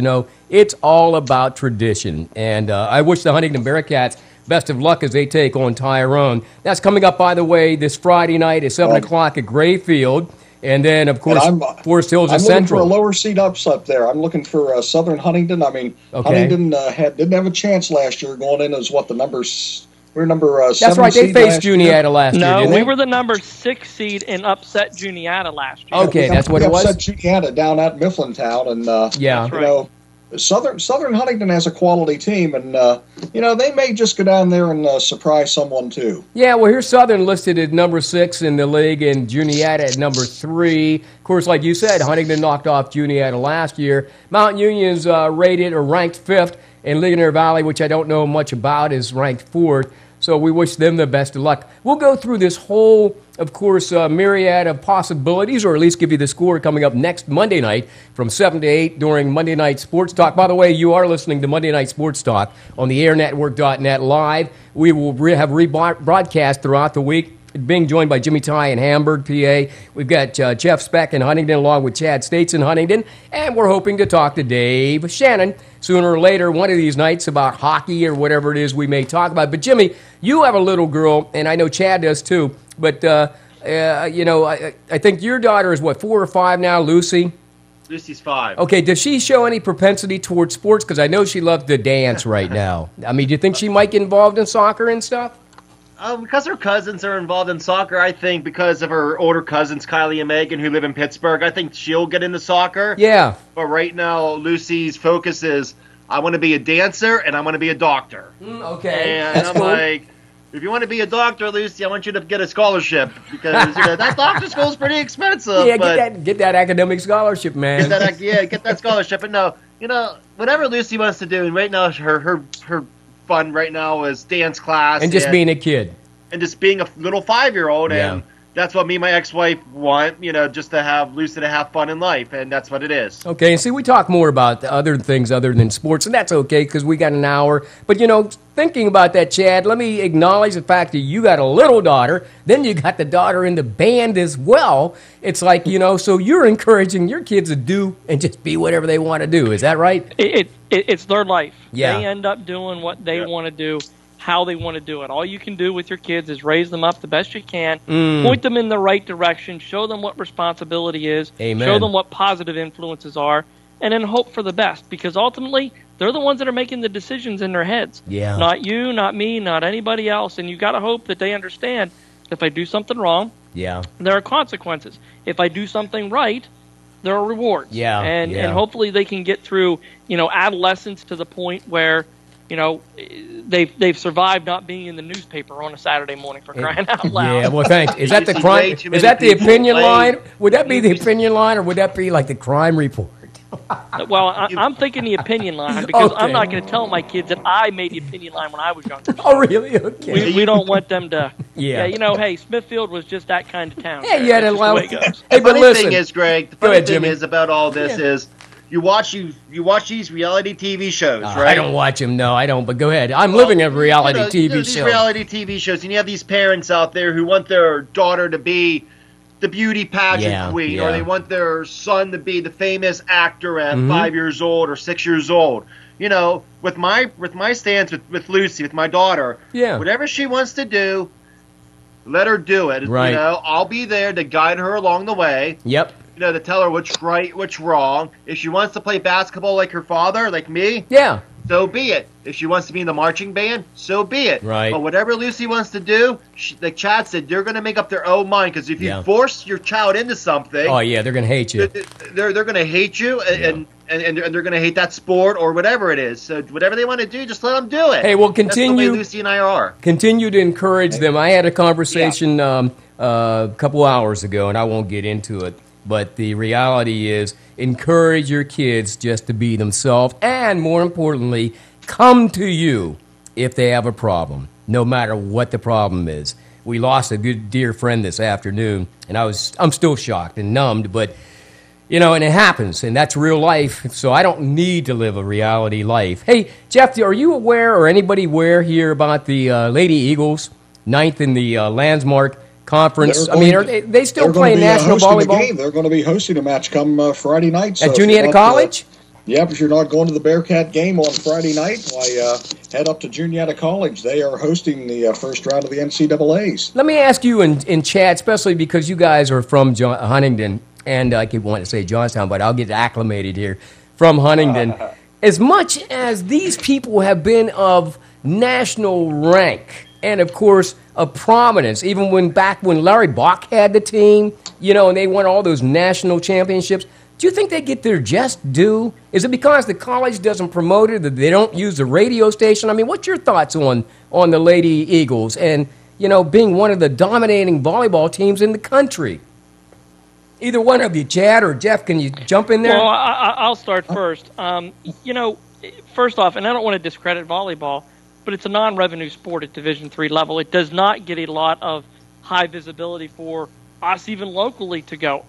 it's all about tradition. And I wish the Huntington Bearcats best of luck as they take on Tyrone. That's coming up, by the way, this Friday night at 7 o'clock at Grayfield. And then, of course, Forest Hills is Central. I'm looking for a lower seed upset there. I'm looking for Southern Huntington. Huntington didn't have a chance last year going in as what the numbers. We're number 7 That's right. They faced Juniata last year. No, didn't we they? were the number 6 seed and upset Juniata last year. Okay, that's what it was. Upset Juniata down at Mifflintown, and Southern Huntington has a quality team, and they may just go down there and surprise someone too. Yeah, well, here's Southern listed at number 6 in the league, and Juniata at number 3. Of course, like you said, Huntington knocked off Juniata last year. Mount Union's rated or ranked 5th, and Ligonier Valley, which I don't know much about, is ranked 4th. So we wish them the best of luck. We'll go through this whole, of course, myriad of possibilities, or at least give you the score coming up next Monday night from 7 to 8 during Monday Night Sports Talk. By the way, you are listening to Monday Night Sports Talk on the airnetwork.net live. We will have rebroadcast throughout the week. Being joined by Jimmy Ty in Hamburg, PA. We've got Jeff Speck in Huntington along with Chad States in Huntington. And we're hoping to talk to Dave Shannon sooner or later one of these nights about hockey or whatever it is we may talk about. But, Jimmy, you have a little girl, and I know Chad does too. But, I think your daughter is, 4 or 5 now, Lucy? Lucy's 5. Okay, does she show any propensity towards sports? Because I know she loves to dance right now. I mean, do you think she might get involved in soccer and stuff? Because her cousins are involved in soccer, I think because of her older cousins, Kylie and Megan, who live in Pittsburgh, I think she'll get into soccer. Yeah. But right now, Lucy's focus is, I want to be a dancer and I want to be a doctor. Okay. And That's I'm cool. like, if you want to be a doctor, Lucy, I want you to get a scholarship because that doctor school is pretty expensive. Yeah, but get that academic scholarship, man. get that scholarship. But no, whatever Lucy wants to do, and right now her fun right now is dance class and just being a kid and just being a little 5-year-old, and that's what me and my ex-wife want, just to have Lucy to have fun in life, and that's what it is. Okay, and see, we talk more about the other things other than sports, and that's okay because we got an hour. But, thinking about that, Chad, let me acknowledge the fact that you got a little daughter, then you got the daughter in the band as well. It's like, so you're encouraging your kids to do and just be whatever they want to do. Is that right? It's their life. Yeah. They end up doing what they want to do, how they want to do it. All you can do with your kids is raise them up the best you can, point them in the right direction, show them what responsibility is, Amen. Show them what positive influences are, and then hope for the best, because ultimately they're the ones that are making the decisions in their heads. Yeah. Not you, not me, not anybody else. And you got to hope that they understand if I do something wrong, there are consequences. If I do something right, there are rewards. And hopefully they can get through, adolescence to the point where, they've survived not being in the newspaper on a Saturday morning, for crying out loud. Yeah, well, thanks. Is that the crime? Is that the opinion line? Would that be the opinion line, or would that be like the crime report? Well, I'm thinking the opinion line because I'm not going to tell my kids that I made the opinion line when I was younger. So oh, really? Okay. We don't want them to. Yeah. Hey, Smithfield was just that kind of town. Yeah, you had a lot. Hey, but the funny thing is, Greg, the funny thing is about all this is you watch these reality TV shows, right? I don't watch them. No, I don't. But go ahead. I'm living a reality TV these show. Reality TV shows, and you have these parents out there who want their daughter to be the beauty pageant queen, or they want their son to be the famous actor at 5 years old or 6 years old. With my stance with Lucy, with my daughter, whatever she wants to do, let her do it. Right. I'll be there to guide her along the way. Yep. To tell her what's right, what's wrong. If she wants to play basketball like her father, like me, so be it. If she wants to be in the marching band, so be it. Right. But whatever Lucy wants to do, like Chad said, they're going to make up their own mind. Because if you force your child into something, oh yeah, they're going to hate you. They're going to hate you, and and they're going to hate that sport or whatever it is. So whatever they want to do, just let them do it. Hey, well, That's the way Lucy and I are. Continue to encourage them. I had a conversation a couple hours ago, and I won't get into it. But the reality is, encourage your kids just to be themselves, and more importantly, come to you if they have a problem, no matter what the problem is. We lost a good dear friend this afternoon, and I'm still shocked and numbed, but and it happens, and that's real life, so I don't need to live a reality life. Hey, Jeff, are you aware, or anybody aware here about the Lady Eagles, 9th in the Landsmark Conference? Are they still playing national volleyball? They're going to be hosting a match come Friday night. So at Juniata College? If you're not going to the Bearcat game on Friday night, why head up to Juniata College. They are hosting the first round of the NCAAs. Let me ask you in chat, especially because you guys are from Huntington, and I keep wanting to say Johnstown, but I'll get acclimated here, from Huntington. As much as these people have been of national rank and, of course, of prominence, even back when Larry Bach had the team, and they won all those national championships, do you think they get their just due? Is it because the college doesn't promote it, that they don't use the radio station? I mean, what's your thoughts on the Lady Eagles and, being one of the dominating volleyball teams in the country? Either one of you, Chad or Jeff, can you jump in there? Well, I'll start first. First off, and I don't want to discredit volleyball, but it's a non-revenue sport at Division III level. It does not get a lot of high visibility for us, even locally, to go.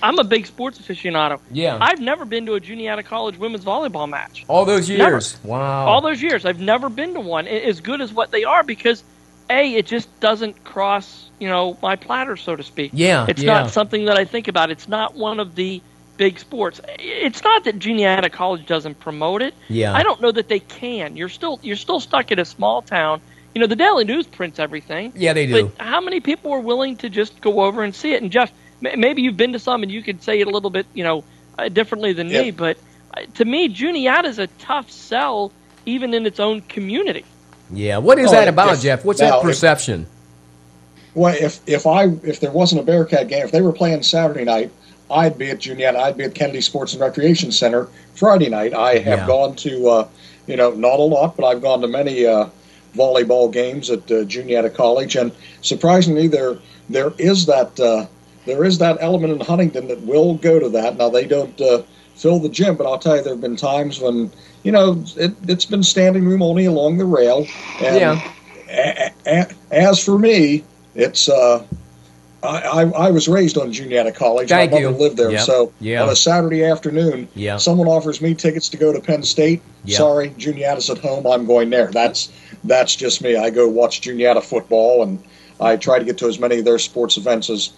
I'm a big sports aficionado. Yeah. I've never been to a Juniata College women's volleyball match. All those years? Never. Wow. All those years. I've never been to one as good as what they are because, it just doesn't cross, my platter, so to speak. Yeah. It's not something that I think about. It's not one of the big sports. It's not that Juniata College doesn't promote it. Yeah. I don't know that they can. You're still stuck in a small town. The Daily News prints everything. Yeah, they do. But how many people are willing to just go over and see it? And Jeff, maybe you've been to some and you could say it a little bit, differently than me. But to me, Juniata is a tough sell, even in its own community. Yeah. What is that about, Jeff? What's that perception? If there wasn't a Bearcat game, if they were playing Saturday night, I'd be at Juniata. I'd be at Kennedy Sports and Recreation Center Friday night. I have gone to, not a lot, but I've gone to many volleyball games at Juniata College, and surprisingly, there is that element in Huntington that will go to that. Now they don't fill the gym, but I'll tell you, there have been times when it's been standing room only along the rail. And as for me, it's I was raised on Juniata College. My mother lived there, so on a Saturday afternoon, someone offers me tickets to go to Penn State. Sorry, Juniata's at home. I'm going there. That's just me. I go watch Juniata football, and I try to get to as many of their sports events as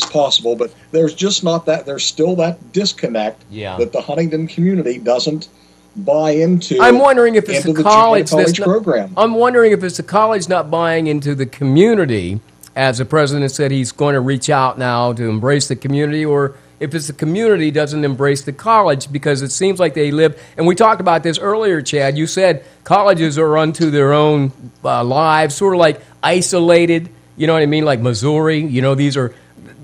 possible. But there's just not that. There's still that disconnect that the Huntington community doesn't buy into. I'm wondering if it's the college program. I'm wondering if it's the college not buying into the community, as the president said he's going to reach out now to embrace the community, or if it's the community doesn't embrace the college, because it seems like they live, and we talked about this earlier, Chad, you said colleges are unto their own lives, sort of like isolated, you know what I mean, like Missouri, these are,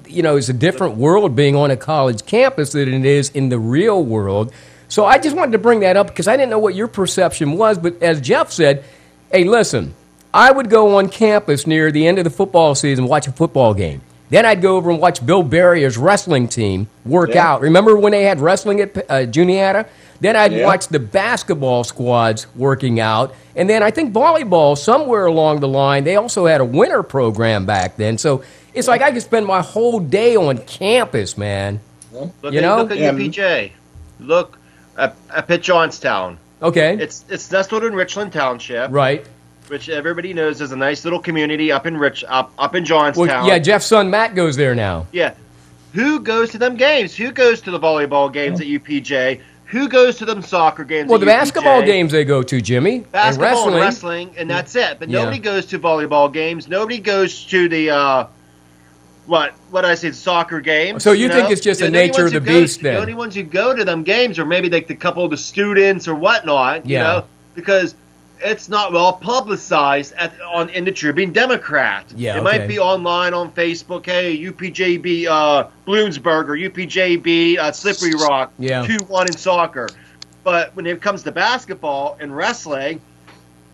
it's a different world being on a college campus than it is in the real world. So I just wanted to bring that up because I didn't know what your perception was, but as Jeff said, hey, listen, I would go on campus near the end of the football season, watch a football game. Then I'd go over and watch Bill Barrier's wrestling team work out. Remember when they had wrestling at Juniata? Then I'd watch the basketball squads working out. And then I think volleyball, somewhere along the line, they also had a winter program back then. So it's like I could spend my whole day on campus, man. Look at UPJ. Look at Pitt Johnstown. Okay. It's nestled in Richland Township. Right. Which everybody knows is a nice little community up in Johnstown. Well, Jeff's son Matt goes there now. Yeah. Who goes to them games? Who goes to the volleyball games at UPJ? Who goes to them soccer games at UPJ? The basketball games they go to, Jimmy. Basketball and wrestling, and that's it. But nobody goes to volleyball games. Nobody goes to the, what I say, soccer games. So you think it's just the nature of the beast then? The only ones who go to them games are maybe like the couple of the students or whatnot, because it's not well publicized in the Tribune Democrat. Yeah, it might be online on Facebook. Hey, UPJB Bloomsburg or UPJB Slippery Rock 2-1 in soccer. But when it comes to basketball and wrestling,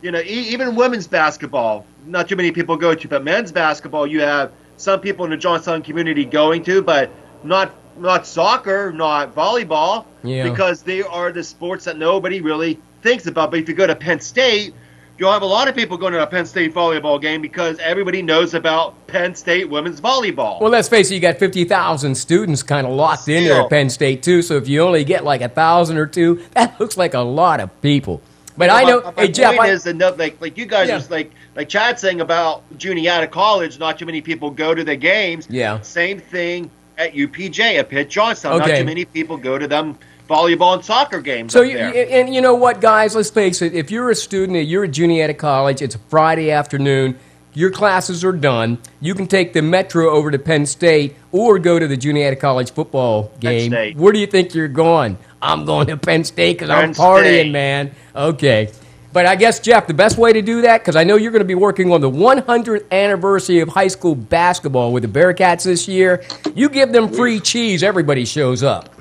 even women's basketball, not too many people go to. But men's basketball, you have some people in the Johnstown community going to, but not soccer, not volleyball, because they are the sports that nobody really thinks about. But if you go to Penn State, you'll have a lot of people going to a Penn State volleyball game because everybody knows about Penn State women's volleyball. Well, let's face it, you got 50,000 students kind of locked in there at Penn State, too. So if you only get like 1,000 or 2, that looks like a lot of people. But I know, my Jeff, point is like you guys are like Chad saying about Juniata College, not too many people go to the games. Yeah. Same thing at UPJ, at Pitt Johnstown. Not too many people go to them volleyball and soccer games. So and you know what, guys? Let's face it. If you're a student, you're at Juniata College. It's a Friday afternoon. Your classes are done. You can take the Metro over to Penn State or go to the Juniata College football game. Where do you think you're going? I'm going to Penn State because I'm partying, man. Okay. But I guess, Jeff, the best way to do that, because I know you're going to be working on the 100th anniversary of high school basketball with the Bearcats this year, you give them free cheese, everybody shows up.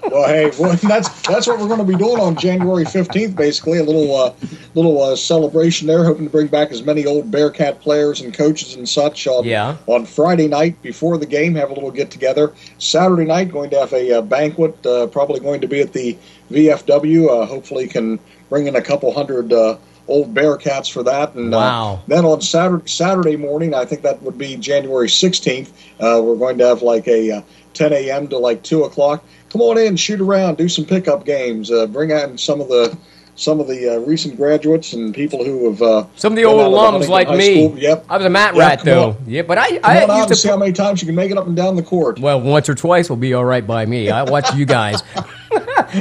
Well, hey, that's what we're going to be doing on January 15th, basically, a little celebration there, hoping to bring back as many old Bearcat players and coaches and such on Friday night before the game, have a little get-together. Saturday night, going to have a banquet, probably going to be at the VFW, hopefully can bring in a couple hundred old Bearcats for that. And then on Saturday morning, I think that would be January 16th, we're going to have like a 10 a.m. to like 2 o'clock. Come on in, shoot around, do some pickup games, bring out some of the recent graduates and people who have some of the old alums like me. Yep. I was a mat rat though. Yeah, but I used to see how many times you can make it up and down the court. Well, once or twice will be all right by me. I watch you guys.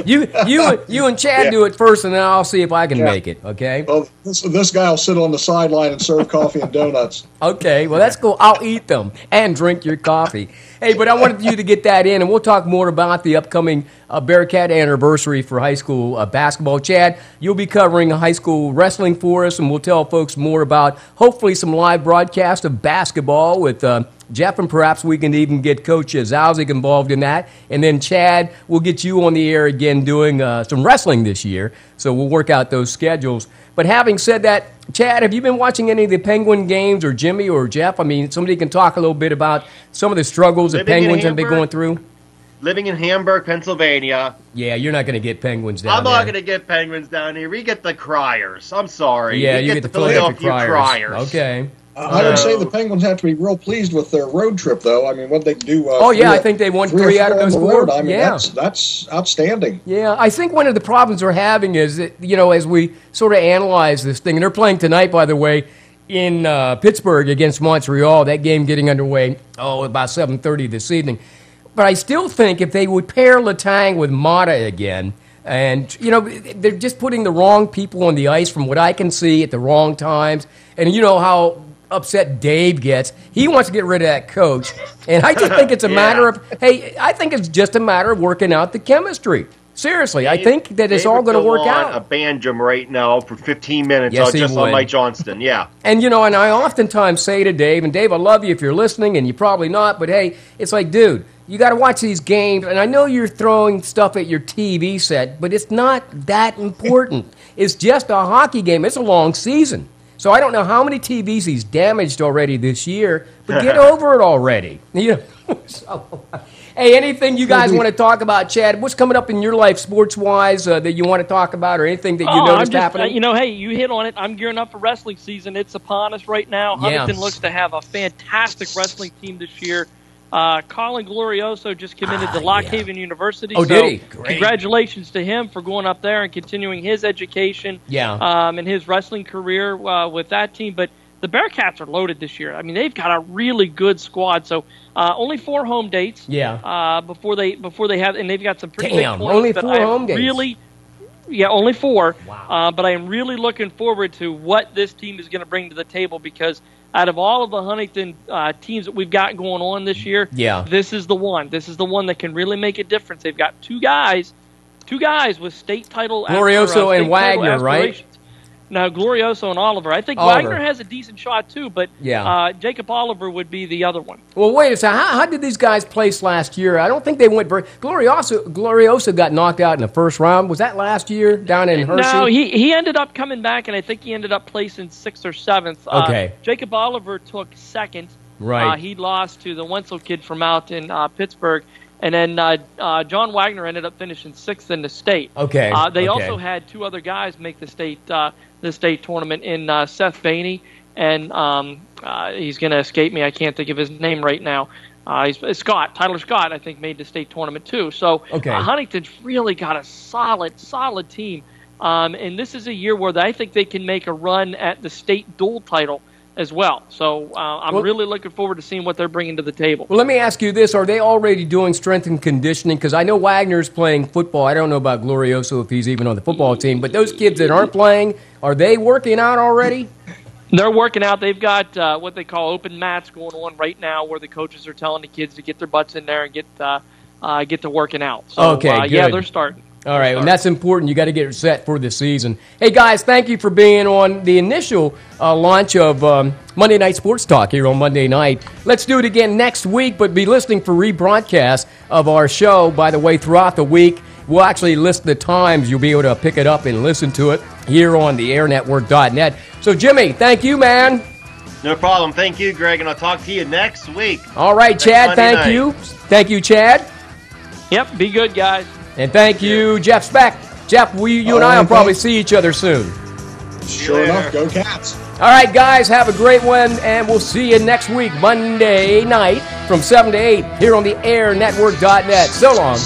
You and Chad do it first, and then I'll see if I can make it. Okay. Well, this guy will sit on the sideline and serve coffee and donuts. Okay. Well, that's cool. I'll eat them and drink your coffee. Hey, but I wanted you to get that in, and we'll talk more about the upcoming Bearcat anniversary for high school basketball. Chad, you'll be covering high school wrestling for us, and we'll tell folks more about hopefully some live broadcast of basketball with Jeff, and perhaps we can even get Coach Zalzik involved in that. And then, Chad, we'll get you on the air again doing some wrestling this year, so we'll work out those schedules. But having said that, Chad, have you been watching any of the Penguin games, or Jimmy or Jeff? I mean, somebody can talk a little bit about some of the struggles that Penguins have been going through. Living in Hamburg, Pennsylvania. Yeah, you're not going to get Penguins down there. I'm not going to get Penguins down here. We get the Criers. I'm sorry. Yeah, you get the Philadelphia Criers. Okay. I would say the Penguins have to be real pleased with their road trip, though. I mean, what they do. I think they won 3 out of those 4. I mean, that's outstanding. Yeah, I think one of the problems they're having is that, as we sort of analyze this thing, and they're playing tonight, by the way, in Pittsburgh against Montreal. That game getting underway, about 7:30 this evening. But I still think if they would pair Letang with Mata again, and, they're just putting the wrong people on the ice from what I can see at the wrong times. And you know how upset Dave gets. He wants to get rid of that coach. And I just think it's a matter of, I think it's just a matter of working out the chemistry. Seriously, I think that it's all going to work out. A banjum right now for 15 minutes just on Mike Johnston, And, and I oftentimes say to Dave, and Dave, I love you if you're listening, and you're probably not, but hey, it's like, dude, you got to watch these games, and I know you're throwing stuff at your TV set, but it's not that important. It's just a hockey game. It's a long season. So I don't know how many TVs he's damaged already this year, but get over it already. Hey, anything you guys want to talk about, Chad? What's coming up in your life sports-wise that you want to talk about, or anything that you noticed happening? Hey, you hit on it. I'm gearing up for wrestling season. It's upon us right now. Huntington looks to have a fantastic wrestling team this year. Colin Glorioso just committed to Lock Haven University. Oh, did he? Great. Congratulations to him for going up there and continuing his education and his wrestling career with that team. But the Bearcats are loaded this year. I mean, they've got a really good squad. So only 4 home dates. Before they have, and they've got some pretty big points. Only 4 home dates. Only 4. Wow. But I am really looking forward to what this team is going to bring to the table, because out of all of the Huntington teams that we've got going on this year, this is the one. This is the one that can really make a difference. They've got two guys with state title. Glorioso and Wagner, right? No, Glorioso and Oliver. I think Oliver. Wagner has a decent shot too, but Yeah. Jacob Oliver would be the other one. Well, wait a second. How did these guys place last year? I don't think they went very. Glorioso got knocked out in the first round. Was that last year down in Hershey? No, he ended up coming back, and I think he ended up placing 6th or 7th. Okay. Jacob Oliver took 2nd. Right. He lost to the Wenzel kid from out in Pittsburgh. And then John Wagner ended up finishing 6th in the state. Okay. They okay. also had 2 other guys make the state tournament in Seth Bainey, and he's going to escape me. I can't think of his name right now. He's Tyler Scott, I think, made the state tournament too. So Huntington's really got a solid team. And this is a year where I think they can make a run at the state dual title as well. So I'm really looking forward to seeing what they're bringing to the table. Well, let me ask you this. Are they already doing strength and conditioning? Because I know Wagner's playing football. I don't know about Glorioso if he's even on the football team. But those kids that aren't playing, are they working out already? They're working out. They've got what they call open mats going on right now where the coaches are telling the kids to get their butts in there and get to working out. So, good. Yeah, they're starting. All right, and that's important. You got to get set for the season. Hey, guys, thank you for being on the initial launch of Monday Night Sports Talk here on Monday night. Let's do it again next week, but be listening for rebroadcasts of our show. By the way, throughout the week, we'll actually list the times. You'll be able to pick it up and listen to it here on the airnetwork.net. So, Jimmy, thank you, man. No problem. Thank you, Greg, and I'll talk to you next week. All right, Chad, thank you. Thank you, Chad. Yep, be good, guys. And thank you, Jeff Speck. Jeff, you and I will probably see each other soon. Sure enough, go Cats. All right, guys, have a great one, and we'll see you next week, Monday night from 7 to 8 here on the airnetwork.net. So long.